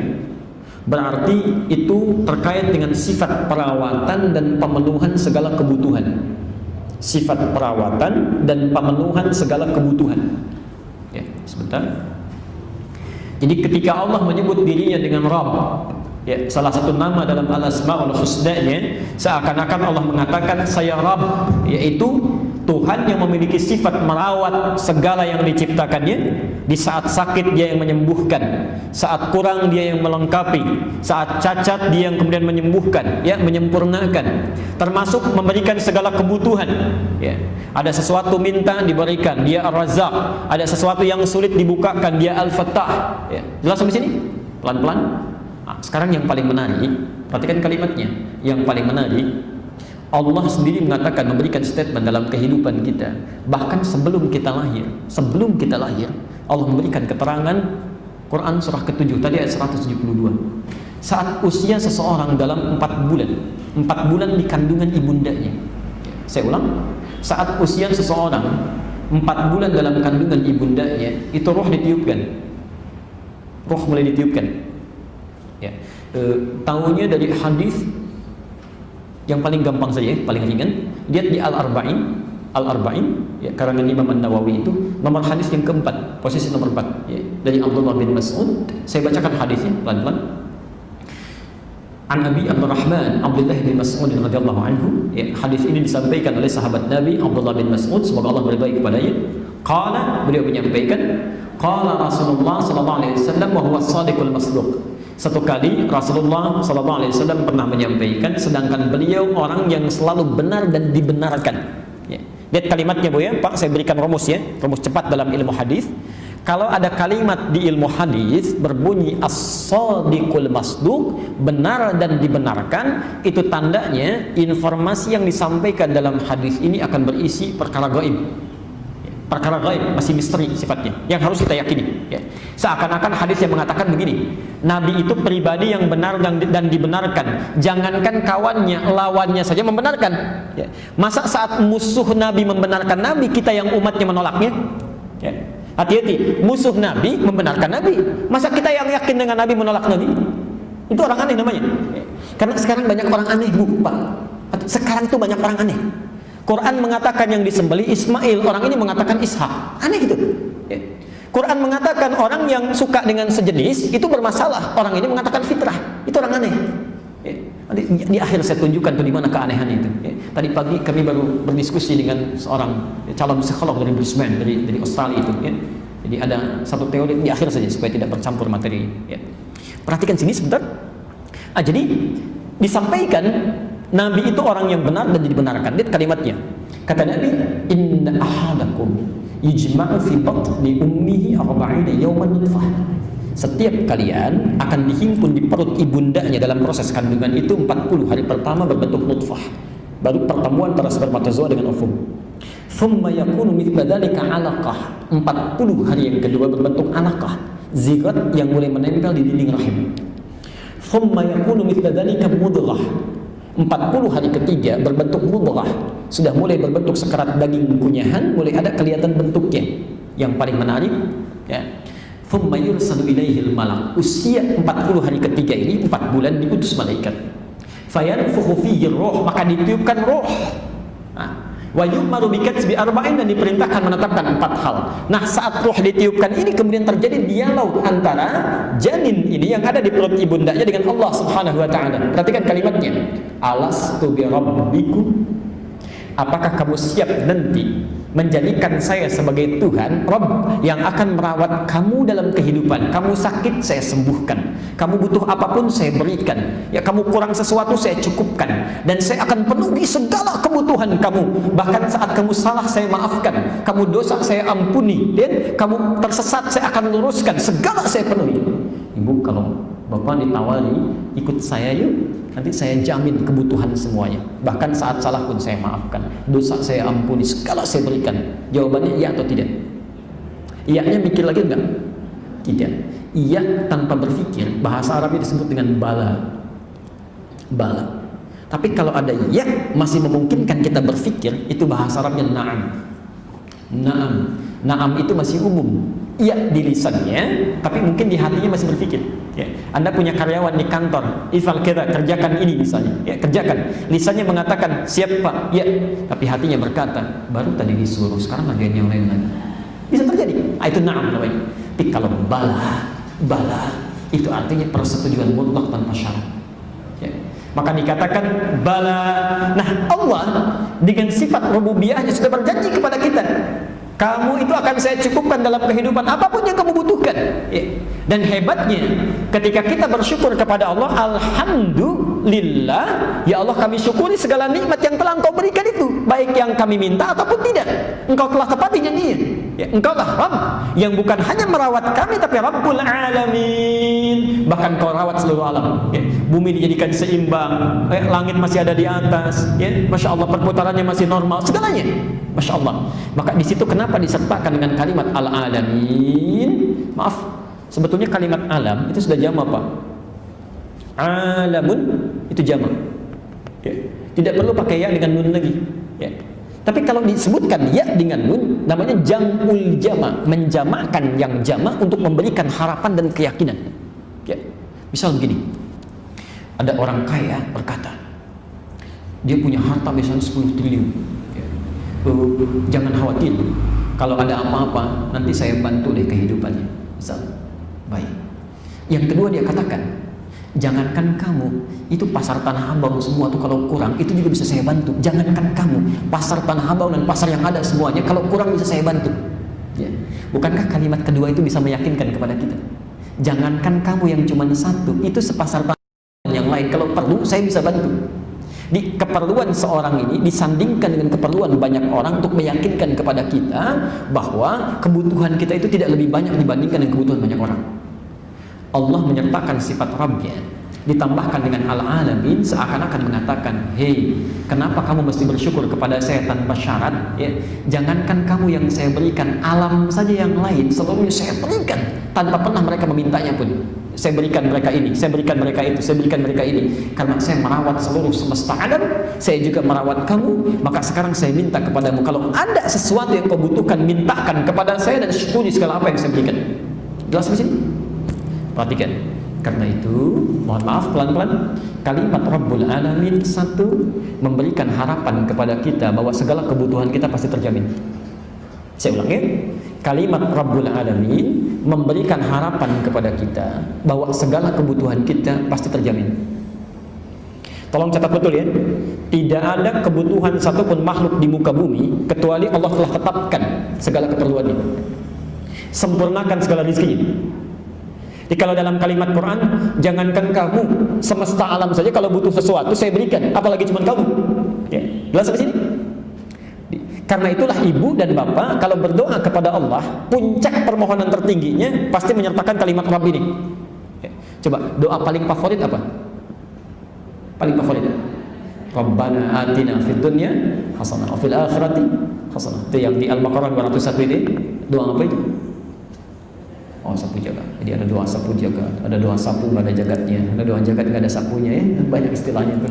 berarti itu terkait dengan sifat perawatan dan pemenuhan segala kebutuhan. Sifat perawatan dan pemenuhan segala kebutuhan. Ya, sebentar. Jadi ketika Allah menyebut dirinya dengan Rabb, ya, salah satu nama dalam Al-Asmaul Husna-nya, seakan-akan Allah mengatakan saya Rabb, yaitu Tuhan yang memiliki sifat merawat segala yang diciptakannya. Di saat sakit dia yang menyembuhkan, saat kurang dia yang melengkapi, saat cacat dia yang kemudian menyembuhkan, ya, menyempurnakan, termasuk memberikan segala kebutuhan. Ya. Ada sesuatu minta diberikan, dia Ar-Razzaq. Ada sesuatu yang sulit dibukakan, dia Al-Fattah. Ya. Jelas sampai sini? Pelan-pelan. Nah, sekarang yang paling menarik, perhatikan kalimatnya. Yang paling menarik, Allah sendiri mengatakan, memberikan statement dalam kehidupan kita. Bahkan sebelum kita lahir, Allah memberikan keterangan. Quran surah ke-7 tadi ayat 172. Saat usia seseorang dalam 4 bulan di kandungan ibundanya. Saya ulang, saat usia seseorang 4 bulan dalam kandungan ibundanya, itu roh ditiupkan. Roh mulai ditiupkan. Ya. Tahunya dari hadis yang paling gampang saja, paling ringan. Lihat di Al-Arba'in, ya, karangan Imam An-Nawawi itu, nomor hadis yang keempat, posisi nomor 4, ya, dari Abdullah bin Mas'ud. Saya bacakan hadisnya pelan-pelan. An Abi Abdurrahman Abdullah bin Mas'ud radhiyallahu anhu, ya, hadis ini disampaikan oleh sahabat Nabi Abdullah bin Mas'ud, semoga Allah meridai kepadanya. Qala, beliau menyampaikan, qala Rasulullah sallallahu alaihi wasallam wa huwa as-shadiqul masduq. Satu kali Rasulullah sallallahu alaihi wasallam pernah menyampaikan, sedangkan beliau orang yang selalu benar dan dibenarkan. Ya. Lihat kalimatnya Bu ya, Pak, saya berikan rumus ya, rumus cepat dalam ilmu hadis. Kalau ada kalimat di ilmu hadis berbunyi as-shadiqul masduq, benar dan dibenarkan, itu tandanya informasi yang disampaikan dalam hadis ini akan berisi perkara gaib. Perkara gaib, masih misteri sifatnya, yang harus kita yakini ya. Seakan-akan hadis yang mengatakan begini, Nabi itu pribadi yang benar dan dibenarkan. Jangankan kawannya, lawannya saja membenarkan ya. Masa saat musuh Nabi membenarkan Nabi, kita yang umatnya menolaknya ya? Hati-hati, musuh Nabi membenarkan Nabi, masa kita yang yakin dengan Nabi menolak Nabi? Itu orang aneh namanya ya. Karena sekarang banyak orang aneh Bu, Pak. Sekarang tuh banyak orang aneh. Quran mengatakan yang disembelih Ismail, orang ini mengatakan Ishak. Aneh gitu ya. Quran mengatakan orang yang suka dengan sejenis itu bermasalah, orang ini mengatakan fitrah. Itu orang aneh ya. Di akhir saya tunjukkan tuh di mana keanehan itu ya. Tadi pagi kami baru berdiskusi dengan seorang calon psikolog dari Brisbane, dari Australia itu ya. Jadi ada satu teori di akhir saja supaya tidak bercampur materi ya. Perhatikan sini sebentar. Jadi disampaikan Nabi itu orang yang benar dan dibenarkan. Lihat kalimatnya. Kata Nabi, inna ahadakum yujma'u fi batni ummihi 40 yawman nutfah. Setiap kalian akan dihimpun di perut ibundanya dalam proses kandungan itu 40 hari pertama berbentuk nutfah. Baru pertemuan antara spermatozoa dengan ovum. Thumma yakunu mithla dzalika 'alaqah. 40 hari yang kedua berbentuk alaqah, zigot yang mulai menempel di dinding rahim. Thumma yakunu mithla dzalika mudghah. 40 hari ketiga berbentuk mudghah, sudah mulai berbentuk sekerat daging kunyahan, mulai ada kelihatan bentuknya. Yang paling menarik ya, thumma yursalu ilaihil malak. Usia 40 hari ketiga ini 4 bulan diutus malaikat. Fayanfukhu fihi ruh, maka ditiupkan ruh. Wa yu'maru bi katsbi arba'in, dan diperintahkan menetapkan 4 hal. Nah, saat ruh ditiupkan ini kemudian terjadi dialog antara janin ini yang ada di perut ibundanya dengan Allah Subhanahu wa taala. Perhatikan kalimatnya. Alastu bi rabbikum? Apakah kamu siap nanti menjadikan saya sebagai Tuhan, Rabb, yang akan merawat kamu dalam kehidupan? Kamu sakit, saya sembuhkan. Kamu butuh apapun, saya berikan. Ya, kamu kurang sesuatu, saya cukupkan. Dan saya akan penuhi segala kebutuhan kamu. Bahkan saat kamu salah, saya maafkan. Kamu dosa, saya ampuni. Dan kamu tersesat, saya akan luruskan. Segala saya penuhi. Ibu, kalau Bapak ditawari, ikut saya yuk, nanti saya jamin kebutuhan semuanya. Bahkan saat salah pun saya maafkan, dosa saya ampuni, segala saya berikan. Jawabannya iya atau tidak? Iyanya mikir lagi enggak? Tidak. Iya tanpa berpikir, bahasa Arab disebut dengan bala. Bala. Tapi kalau ada iya masih memungkinkan kita berpikir, itu bahasa Arabnya na'am. Na'am. Na'am itu masih umum. Iya di lisannya, tapi mungkin di hatinya masih berpikir. Ya. Anda punya karyawan di kantor, ifal kita kerjakan ini misalnya, ya, kerjakan. Lisannya mengatakan siap Pak, ya, tapi hatinya berkata baru tadi disuruh, sekarang ada yang lain lagi. Bisa terjadi. Itu na'am namanya. Tapi kalau bala itu artinya persetujuan mutlak tanpa syarat. Ya. Maka dikatakan bala. Nah, Allah dengan sifat rububiyahnya sudah berjanji kepada kita, kamu itu akan saya cukupkan dalam kehidupan apapun yang kamu butuhkan ya. Dan hebatnya ketika kita bersyukur kepada Allah, alhamdulillah, ya Allah kami syukuri segala nikmat yang telah Engkau berikan itu, baik yang kami minta ataupun tidak. Engkau telah tepati janjinya ya. Engkau lah Rabb yang bukan hanya merawat kami, tapi Rabbul Alamin, bahkan Kau rawat seluruh alam ya. Bumi dijadikan seimbang, langit masih ada di atas ya. Masya Allah, perputarannya masih normal, segalanya Masya Allah. Maka di situ kenapa disertakan dengan kalimat al-alamin? Maaf, sebetulnya kalimat alam itu sudah jamak Pak. Alamun itu jamak. Ya. Tidak perlu pakai ya dengan nun lagi. Ya. Tapi kalau disebutkan ya dengan nun, namanya jam'ul jamak, menjamakkan yang jamak untuk memberikan harapan dan keyakinan. Ya. Misal begini, ada orang kaya berkata, dia punya harta misalnya 10 triliun. Jangan khawatir, kalau ada apa-apa nanti saya bantu deh kehidupannya. Misal, baik. Yang kedua dia katakan, jangankan kamu, itu pasar Tanah Abang semua tuh kalau kurang itu juga bisa saya bantu. Jangankan kamu, pasar Tanah Abang dan pasar yang ada semuanya kalau kurang bisa saya bantu. Ya. Bukankah kalimat kedua itu bisa meyakinkan kepada kita? Jangankan kamu yang cuma satu, itu sepasar Tanah Abang yang lain kalau perlu saya bisa bantu. Di keperluan seorang ini disandingkan dengan keperluan banyak orang untuk meyakinkan kepada kita bahwa kebutuhan kita itu tidak lebih banyak dibandingkan dengan kebutuhan banyak orang. Allah menyertakan sifat Rabbnya ditambahkan dengan al-alamin, seakan-akan mengatakan, hei, kenapa kamu mesti bersyukur kepada saya tanpa syarat? Ya, jangankan kamu yang saya berikan, alam saja yang lain seluruhnya saya berikan tanpa pernah mereka memintanya pun. Saya berikan mereka ini, saya berikan mereka itu, saya berikan mereka ini, karena saya merawat seluruh semesta alam, saya juga merawat kamu. Maka sekarang saya minta kepadamu, kalau ada sesuatu yang kau butuhkan, mintakan kepada saya dan syukuri segala apa yang saya berikan. Jelas di sini? Perhatikan. Karena itu, mohon maaf pelan-pelan, kalimat Rabbul Alamin satu memberikan harapan kepada kita bahwa segala kebutuhan kita pasti terjamin. Saya ulang ya. Kalimat Rabbul Alamin memberikan harapan kepada kita bahwa segala kebutuhan kita pasti terjamin. Tolong catat betul ya. Tidak ada kebutuhan satupun makhluk di muka bumi kecuali Allah telah tetapkan segala keperluannya. Sempurnakan segala rezekinya. Jadi kalau dalam kalimat Quran, jangankan kamu, semesta alam saja kalau butuh sesuatu saya berikan, apalagi cuma kamu. Ya, jelas sampai sini? Karena itulah ibu dan bapak kalau berdoa kepada Allah, puncak permohonan tertingginya pasti menyertakan kalimat Rabb ini. Ya, coba doa paling favorit apa? Paling favorit. Rabbana atina fid dunya hasanah wa fil akhirati hasanah. Itu yang di Al-Baqarah 201 ini. Doa apa itu? Oh, sapu jagat. Jadi ada doa sapu jagat, ada doa sapu nggak ada jagatnya, ada doa jagat nggak ada sapunya ya. Banyak istilahnya itu.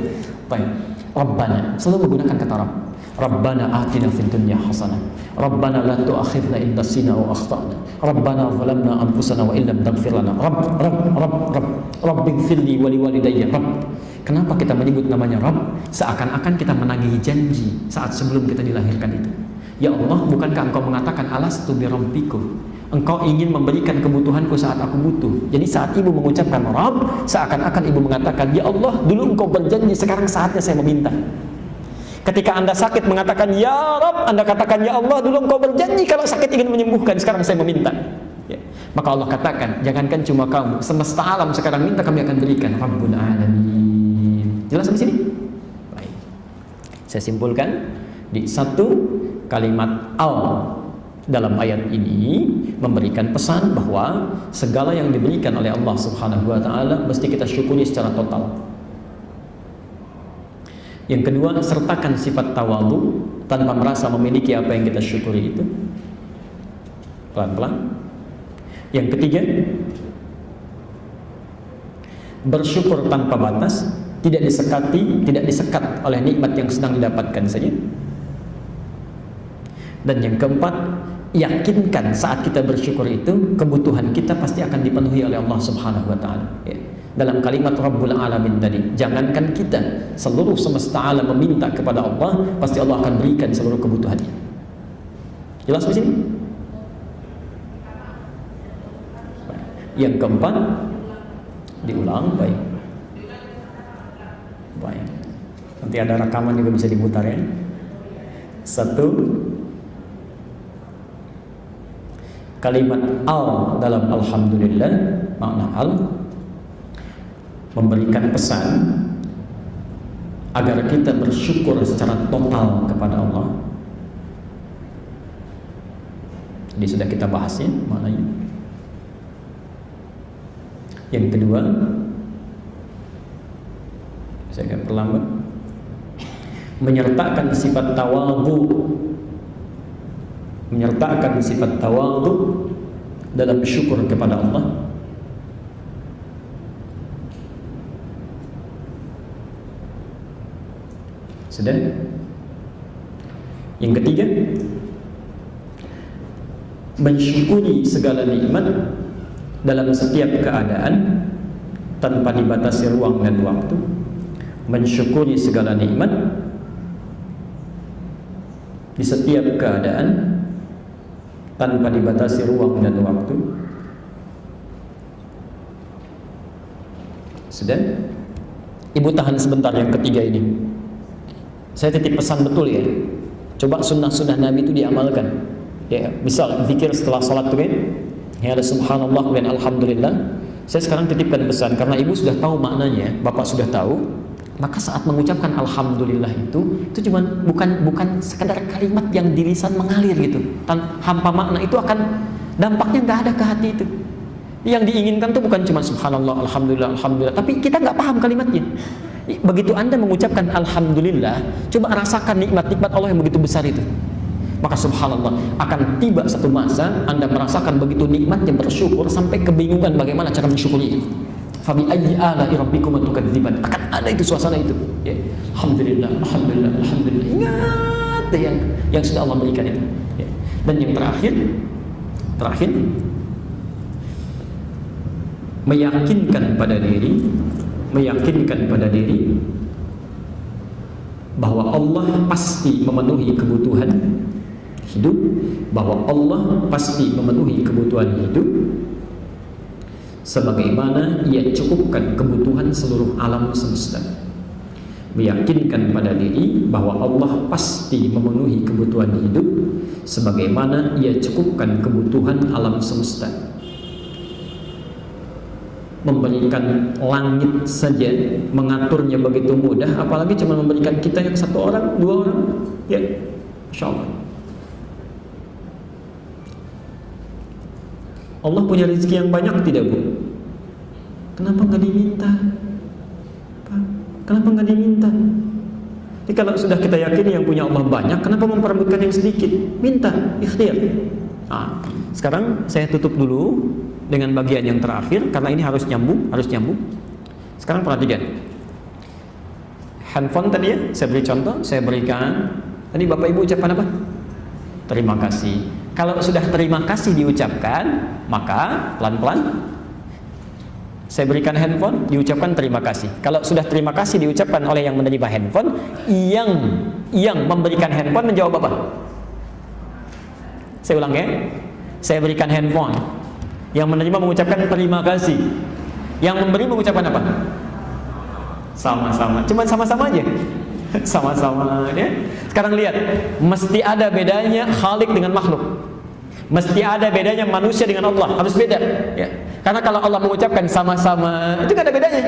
Baik. Rabbana, selalu menggunakan kata Rabb. Rabbana atina fid dunya hasanah. Rabbana la tu'akhidna in nasina wa akhtana. Rabbana zalamna anfusana wa illam taghfir lana. Rabbighfirli wa liwalidayya. Rabb. Kenapa kita menyebut namanya Rabb? Seakan-akan kita menagih janji saat sebelum kita dilahirkan itu. Ya Allah, bukankah Engkau mengatakan alastu bi rabbikum? Engkau ingin memberikan kebutuhanku saat aku butuh. Jadi saat ibu mengucapkan Rabb, seakan-akan ibu mengatakan, ya Allah, dulu Engkau berjanji, sekarang saatnya saya meminta. Ketika Anda sakit mengatakan ya Rabb, Anda katakan ya Allah, dulu Engkau berjanji kalau sakit ingin menyembuhkan, sekarang saya meminta. Ya. Maka Allah katakan, jangankan cuma kamu, semesta alam sekarang minta, kami akan berikan. Rabbul Alamin. Jelas sampai sini? Baik. Saya simpulkan di satu kalimat al dalam ayat ini memberikan pesan bahwa segala yang diberikan oleh Allah Subhanahu wa taala mesti kita syukuri secara total. Yang kedua, sertakan sifat tawadhu tanpa merasa memiliki apa yang kita syukuri itu. Pelan-pelan. Yang ketiga, bersyukur tanpa batas, tidak disekat oleh nikmat yang sedang didapatkan saja. Dan yang keempat, yakinkan saat kita bersyukur itu kebutuhan kita pasti akan dipenuhi oleh Allah Subhanahu wa taala. Ya. Dalam kalimat Rabbul Alamin tadi, jangankan kita, seluruh semesta alam meminta kepada Allah, pasti Allah akan berikan seluruh kebutuhannya. Jelas di sini? Yang keempat, diulang, baik. Baik. Nanti ada rekaman juga bisa diputar ya. Satu, kalimat al dalam alhamdulillah, makna al memberikan pesan agar kita bersyukur secara total kepada Allah. Jadi sudah kita bahasnya maknanya. Yang kedua, saya akan perlambat, menyertakan sifat tawadhu dalam syukur kepada Allah. Sudah? Yang ketiga, mensyukuri segala nikmat dalam setiap keadaan tanpa dibatasi ruang dan waktu. Mensyukuri segala nikmat di setiap keadaan tanpa dibatasi ruang dan waktu. Sudah? Ibu tahan sebentar yang ketiga ini. Saya titip pesan betul ya. Coba sunnah-sunnah Nabi itu diamalkan. Ya, misal zikir setelah salat tuh kan. Ya ada subhanallah dan alhamdulillah. Saya sekarang titipkan pesan karena ibu sudah tahu maknanya, bapak sudah tahu. Maka saat mengucapkan alhamdulillah itu cuma bukan sekadar kalimat yang di lisan mengalir gitu. Hampa makna itu akan dampaknya nggak ada ke hati itu. Yang diinginkan tuh bukan cuma subhanallah, alhamdulillah, alhamdulillah, tapi kita nggak paham kalimatnya. Begitu Anda mengucapkan alhamdulillah, coba rasakan nikmat-nikmat Allah yang begitu besar itu. Maka subhanallah, akan tiba satu masa Anda merasakan begitu nikmatnya bersyukur sampai kebingungan bagaimana cara mensyukuri itu. Fabi ayyi ala'i rabbikuma tukadziban. Akan ada itu suasana itu. Ya. Alhamdulillah, alhamdulillah, alhamdulillah. Ingat yang sudah Allah berikan itu. Ya. Dan yang terakhir meyakinkan pada diri bahwa Allah pasti memenuhi kebutuhan hidup, bahwa Allah pasti memenuhi kebutuhan hidup sebagaimana Ia cukupkan kebutuhan seluruh alam semesta. Meyakinkan pada diri bahwa Allah pasti memenuhi kebutuhan hidup sebagaimana Ia cukupkan kebutuhan alam semesta. Memberikan langit saja, mengaturnya begitu mudah, apalagi cuma memberikan kita yang satu orang, dua orang, ya, Masya Allah. Allah punya rezeki yang banyak tidak, Bu? Kenapa nggak diminta? Pak, kenapa nggak diminta? Jadi kalau sudah kita yakin yang punya Allah banyak, kenapa memperebutkan yang sedikit? Minta, ikhtiar. Nah, sekarang saya tutup dulu dengan bagian yang terakhir karena ini harus nyambung. Sekarang perhatikan. Handphone tadi ya, saya beri contoh, saya berikan. Tadi Bapak Ibu ucapkan apa? Terima kasih. Kalau sudah terima kasih diucapkan, maka pelan-pelan saya berikan handphone, diucapkan terima kasih. Kalau sudah terima kasih diucapkan oleh yang menerima handphone, yang memberikan handphone menjawab apa? Saya ulang ya. Saya berikan handphone. Yang menerima mengucapkan terima kasih. Yang memberi mengucapkan apa? Sama-sama. Cuma sama-sama aja. Sama-sama ya. Sekarang lihat, mesti ada bedanya Khalik dengan makhluk. Mesti ada bedanya manusia dengan Allah. Harus beda ya. Karena kalau Allah mengucapkan sama-sama, itu gak ada bedanya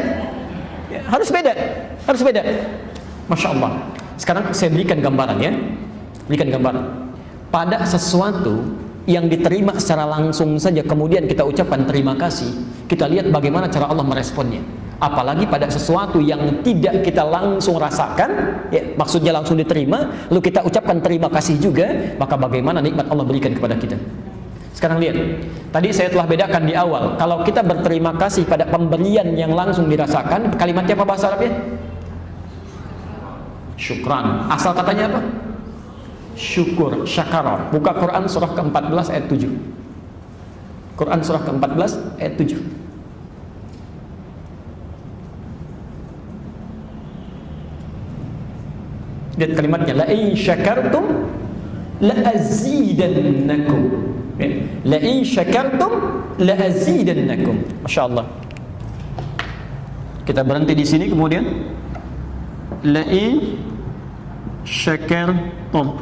ya, harus beda. Masya Allah. Sekarang saya berikan gambaran ya. Pada sesuatu yang diterima secara langsung saja kemudian kita ucapkan terima kasih, kita lihat bagaimana cara Allah meresponnya. Apalagi pada sesuatu yang tidak kita langsung rasakan ya, maksudnya langsung diterima, lalu kita ucapkan terima kasih juga, maka bagaimana nikmat Allah berikan kepada kita. Sekarang lihat, tadi saya telah bedakan di awal, kalau kita berterima kasih pada pemberian yang langsung dirasakan, kalimatnya apa bahasa Arabnya? Syukran. Asal katanya apa? Syukur, syakara. Buka Quran surah ke-14 ayat 7. Quran surah ke-14 ayat 7. Lihat kalimatnya, la in syakartum la azidannakum. La in syakartum la azidannakum. Masya Allah. Kita berhenti di sini kemudian la in syakartum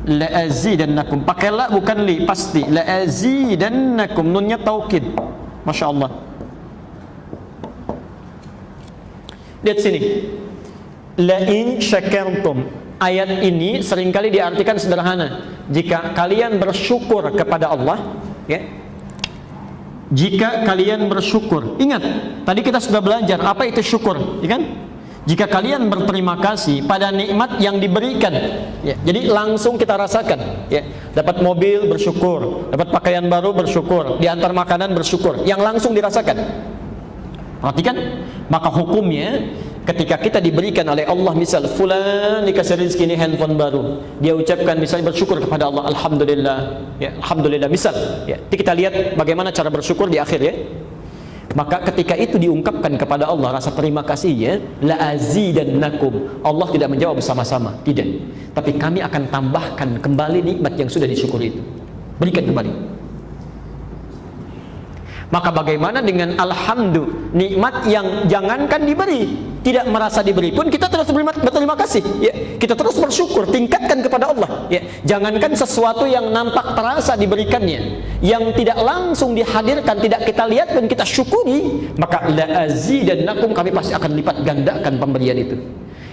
la azidannakum. Pakai la bukan li, pasti la azidannakum, nunnya taukid. Masya Allah. Lihat sini, la in syakartum. Ayat ini seringkali diartikan sederhana, jika kalian bersyukur kepada Allah ya, jika kalian bersyukur. Ingat, tadi kita sudah belajar apa itu syukur, ya kan? Jika kalian berterima kasih pada nikmat yang diberikan ya, jadi langsung kita rasakan ya, dapat mobil bersyukur, dapat pakaian baru bersyukur, diantar makanan bersyukur, yang langsung dirasakan. Perhatikan, maka hukumnya ketika kita diberikan oleh Allah, misal fulan dikasih rezeki ini handphone baru, dia ucapkan misalnya bersyukur kepada Allah, alhamdulillah ya, alhamdulillah misal ya. Kita lihat bagaimana cara bersyukur di akhir ya. Maka ketika itu diungkapkan kepada Allah rasa terima kasihnya, la azidannakum. Allah tidak menjawab sama-sama, tidak. Tapi kami akan tambahkan kembali nikmat yang sudah disyukuri itu. Berikan kembali. Maka bagaimana dengan alhamdulillah, nikmat yang jangankan diberi, tidak merasa diberi pun kita terus berterima kasih, ya. Kita terus bersyukur, tingkatkan kepada Allah, ya. Jangankan sesuatu yang nampak terasa diberikannya, yang tidak langsung dihadirkan, tidak kita lihat pun kita syukuri, maka la azidannakum, kami pasti akan lipat gandakan pemberian itu.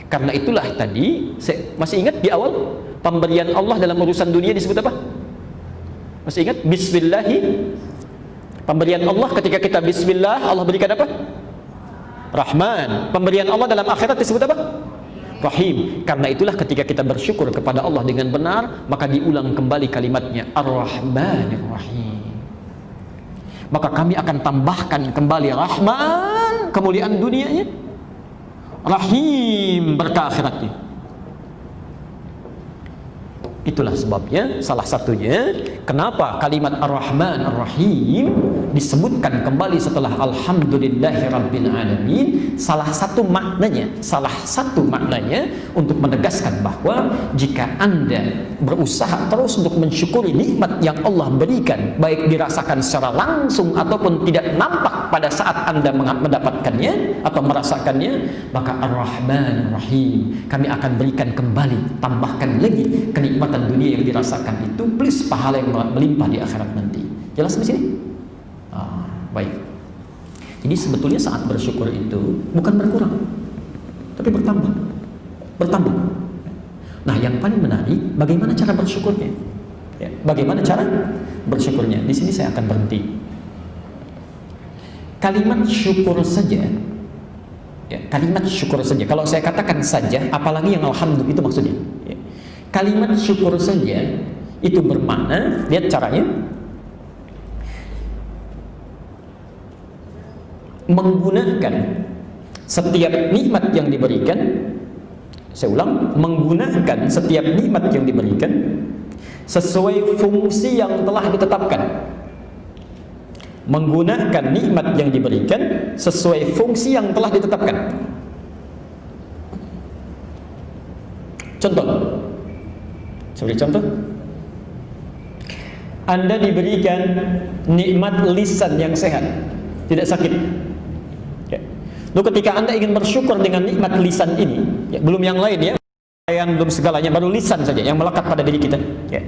Karena itulah tadi saya masih ingat di awal pemberian Allah dalam urusan dunia disebut apa? Masih ingat? Bismillahi. Pemberian Allah ketika kita bismillah, Allah berikan apa? Rahman. Pemberian Allah dalam akhirat disebut apa? Rahim. Karena itulah ketika kita bersyukur kepada Allah dengan benar, maka diulang kembali kalimatnya Ar-Rahmanir Rahim. Maka kami akan tambahkan kembali Rahman, kemuliaan dunianya, Rahim, berkah akhiratnya. Itulah sebabnya, salah satunya kenapa kalimat Ar-Rahman Ar-Rahim disebutkan kembali setelah Alhamdulillahirabbil alamin. Salah satu maknanya untuk menegaskan bahwa jika Anda berusaha terus untuk mensyukuri nikmat yang Allah berikan, baik dirasakan secara langsung ataupun tidak nampak pada saat Anda mendapatkannya atau merasakannya, maka Ar-Rahman Ar-Rahim, kami akan berikan kembali, tambahkan lagi kenikmatan dunia yang dirasakan itu plus pahala yang melimpah di akhirat nanti. Jelas di sini? Baik. Jadi sebetulnya saat bersyukur itu bukan berkurang, tapi bertambah. Nah, yang paling menarik bagaimana cara bersyukurnya? Ya, bagaimana cara bersyukurnya? Di sini saya akan berhenti. Kalimat syukur saja. Ya, kalimat syukur saja. Kalau saya katakan saja, apalagi yang alhamdulillah itu maksudnya. Ya. Kalimat syukur saja itu bermakna, lihat caranya, menggunakan setiap nikmat yang diberikan. Saya ulang, menggunakan setiap nikmat yang diberikan sesuai fungsi yang telah ditetapkan. Menggunakan nikmat yang diberikan sesuai fungsi yang telah ditetapkan. Contoh, sebagai contoh, Anda diberikan nikmat lisan yang sehat, tidak sakit. Ya. Lalu ketika Anda ingin bersyukur dengan nikmat lisan ini, ya, belum yang lain ya, belum segalanya, baru lisan saja yang melekat pada diri kita. Ya.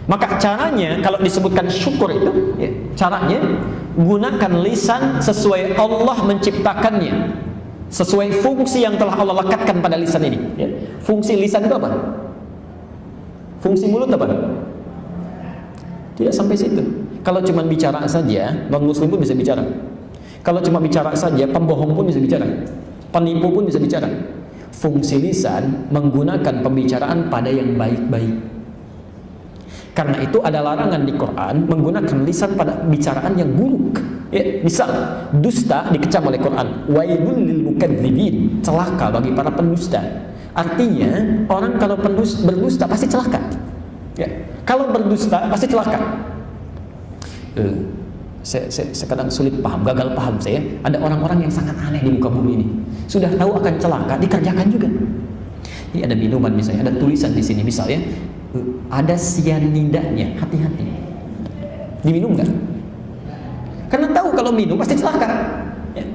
Maka caranya kalau disebutkan syukur itu, ya, caranya gunakan lisan sesuai Allah menciptakannya, sesuai fungsi yang telah Allah lekatkan pada lisan ini. Ya. Fungsi lisan itu apa? Fungsi mulut apa? Tidak sampai situ. Kalau cuma bicara saja, non-muslim pun bisa bicara. Kalau cuma bicara saja, pembohong pun bisa bicara, penipu pun bisa bicara. Fungsi lisan menggunakan pembicaraan pada yang baik-baik. Karena itu ada larangan di Quran menggunakan lisan pada bicaraan yang buruk. Ya, misal dusta dikecam oleh Quran, wailul lil mukadzibin, celaka bagi para pendusta. Artinya orang kalau berdusta pasti celaka. Ya. Kalau berdusta pasti celaka. Saya kadang sulit paham, gagal paham saya. Ada orang-orang yang sangat aneh di muka bumi ini. Sudah tahu akan celaka, dikerjakan juga. Ini ada minuman misalnya, ada tulisan di sini misalnya, ada sianidanya, hati-hati. Diminum nggak? Karena tahu kalau minum pasti celaka. Ya.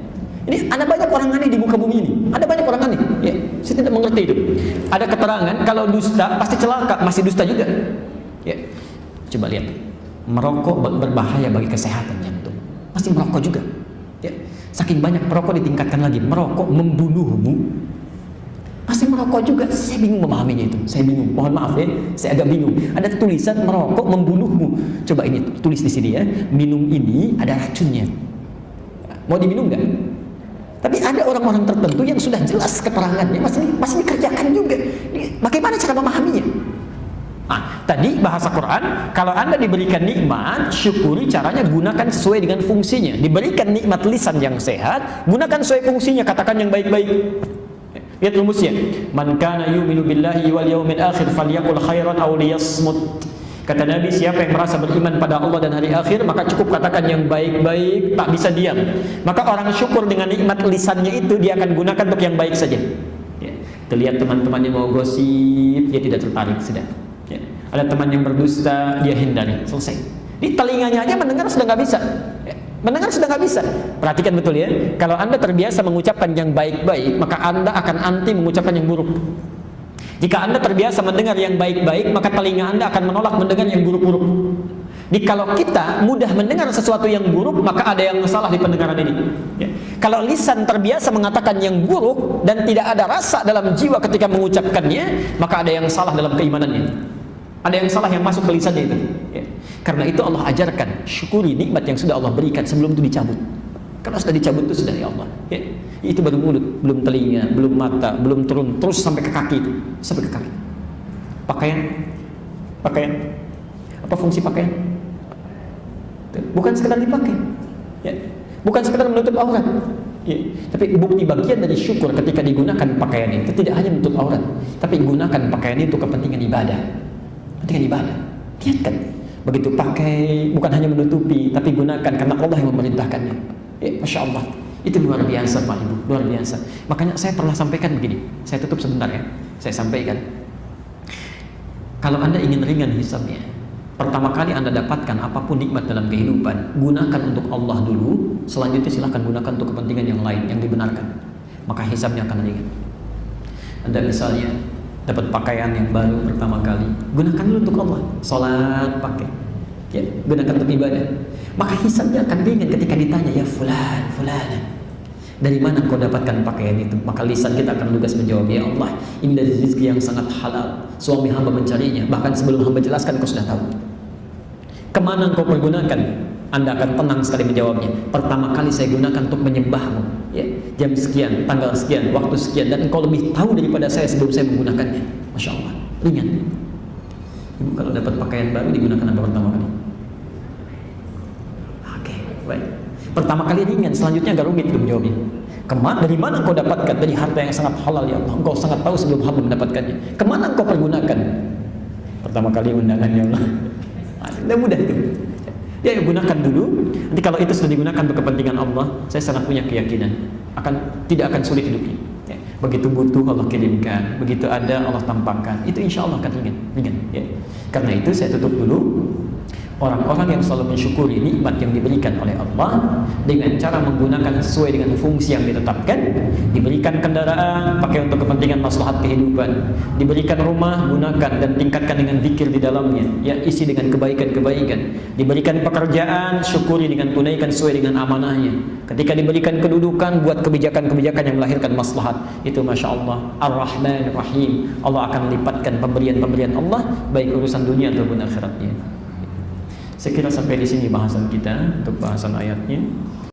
Ini ada banyak orang aneh di muka bumi ini. Ada banyak orang aneh. Ya, saya tidak mengerti itu. Ada keterangan kalau dusta pasti celaka, masih dusta juga. Ya, coba lihat. Merokok berbahaya bagi kesehatan jantung. Pasti merokok juga. Ya, saking banyak perokok ditingkatkan lagi. Merokok membunuhmu. Pasti merokok juga. Saya bingung memahaminya itu. Saya bingung. Mohon maaf ya, saya agak bingung. Ada tulisan merokok membunuhmu. Coba ini tulis di sini ya. Minum ini ada racunnya. Mau diminum nggak? Tapi ada orang-orang tertentu yang sudah jelas keterangannya masih dikerjakan juga. Bagaimana cara memahaminya? Nah, tadi bahasa Quran, kalau Anda diberikan nikmat, syukuri, caranya gunakan sesuai dengan fungsinya. Diberikan nikmat lisan yang sehat, gunakan sesuai fungsinya, katakan yang baik-baik. Lihat rumusnya. Man kana yu'minu billahi wal yawmil akhir falyaqul khairan aw liyasmut. Kata Nabi, siapa yang merasa beriman pada Allah dan hari akhir, maka cukup katakan yang baik-baik, tak bisa diam. Maka orang syukur dengan nikmat lisannya itu, dia akan gunakan untuk yang baik saja. Ya. Terlihat teman-temannya mau gosip, dia tidak tertarik, sudah. Ya. Ada teman yang berdusta, dia hindari, selesai. Di telinganya aja mendengar sudah nggak bisa. Ya. Mendengar sudah nggak bisa. Perhatikan betul ya. Kalau Anda terbiasa mengucapkan yang baik-baik, maka Anda akan anti mengucapkan yang buruk. Jika Anda terbiasa mendengar yang baik-baik, maka telinga Anda akan menolak mendengar yang buruk-buruk. Jadi kalau kita mudah mendengar sesuatu yang buruk, maka ada yang salah di pendengaran ini. Ya. Kalau lisan terbiasa mengatakan yang buruk dan tidak ada rasa dalam jiwa ketika mengucapkannya, maka ada yang salah dalam keimanannya. Ada yang salah yang masuk ke lisannya itu. Ya. Karena itu Allah ajarkan, syukuri nikmat yang sudah Allah berikan sebelum itu dicabut. Kalau sudah dicabut itu sudah ya Allah. Ya. Itu baru mulut, belum telinga, belum mata, belum turun, terus sampai ke kaki itu, sampai ke kaki. Pakaian. Apa fungsi pakaian? Bukan sekedar dipakai. Ya. Bukan sekedar menutup aurat. Ya. Tapi bukti bagian dari syukur ketika digunakan pakaian itu tidak hanya menutup aurat, tapi gunakan pakaian itu kepentingan ibadah. Kepentingan ibadah. Lihatkan. Begitu pakai, bukan hanya menutupi, tapi gunakan karena Allah yang memerintahkannya. Masya Allah, itu luar biasa Pak Ibu, luar biasa. Makanya saya pernah sampaikan begini, saya tutup sebentar ya. Saya sampaikan, kalau Anda ingin ringan hisabnya, pertama kali Anda dapatkan apapun nikmat dalam kehidupan, gunakan untuk Allah dulu, selanjutnya silahkan gunakan untuk kepentingan yang lain, yang dibenarkan. Maka hisabnya akan ringan. Anda misalnya dapat pakaian yang baru pertama kali, gunakan dulu untuk Allah. Salat pakai, ya, gunakan untuk ibadah. Maka hisabnya akan ringan ketika ditanya, ya fulan, dari mana kau dapatkan pakaian itu? Maka lisan kita akan lugas menjawab, ya Allah, ini dari rezeki yang sangat halal. Suami hamba mencarinya, bahkan sebelum hamba jelaskan kau sudah tahu. Kemana kau pergunakan? Anda akan tenang sekali menjawabnya. Pertama kali saya gunakan untuk menyembahmu, ya, jam sekian, tanggal sekian, waktu sekian, dan engkau lebih tahu daripada saya sebelum saya menggunakannya. Masya Allah, ringan. Ibu kalau dapat pakaian baru digunakan apa pertama kali? Oke, baik. Pertama kali ringan, selanjutnya agak rumit menjawabnya. Dari mana engkau dapatkan? Dari harta yang sangat halal ya Allah. Engkau sangat tahu sebelum hamba mendapatkannya. Kemana engkau pergunakan? Pertama kali undangan ya Allah. Tidak mudah itu. Ya, gunakan dulu. Nanti kalau itu sudah digunakan untuk kepentingan Allah, saya sangat punya keyakinan tidak akan sulit hidupnya. Ya. Begitu butuh Allah kirimkan, begitu ada Allah tampakkan. Itu insya Allah akan ringan. Ya. Karena itu saya tutup dulu. Orang-orang yang selalu mensyukuri nikmat yang diberikan oleh Allah dengan cara menggunakan sesuai dengan fungsi yang ditetapkan. Diberikan kendaraan, pakai untuk kepentingan maslahat kehidupan. Diberikan rumah, gunakan dan tingkatkan dengan zikir di dalamnya, ya, isi dengan kebaikan-kebaikan. Diberikan pekerjaan, syukuri dengan tunaikan sesuai dengan amanahnya. Ketika diberikan kedudukan, buat kebijakan-kebijakan yang melahirkan maslahat. Itu Masya Allah, Ar-Rahman Ar-Rahim. Allah akan lipatkan pemberian-pemberian Allah, baik urusan dunia ataupun akhiratnya. Saya kira sampai di sini bahasan kita untuk bahasan ayatnya.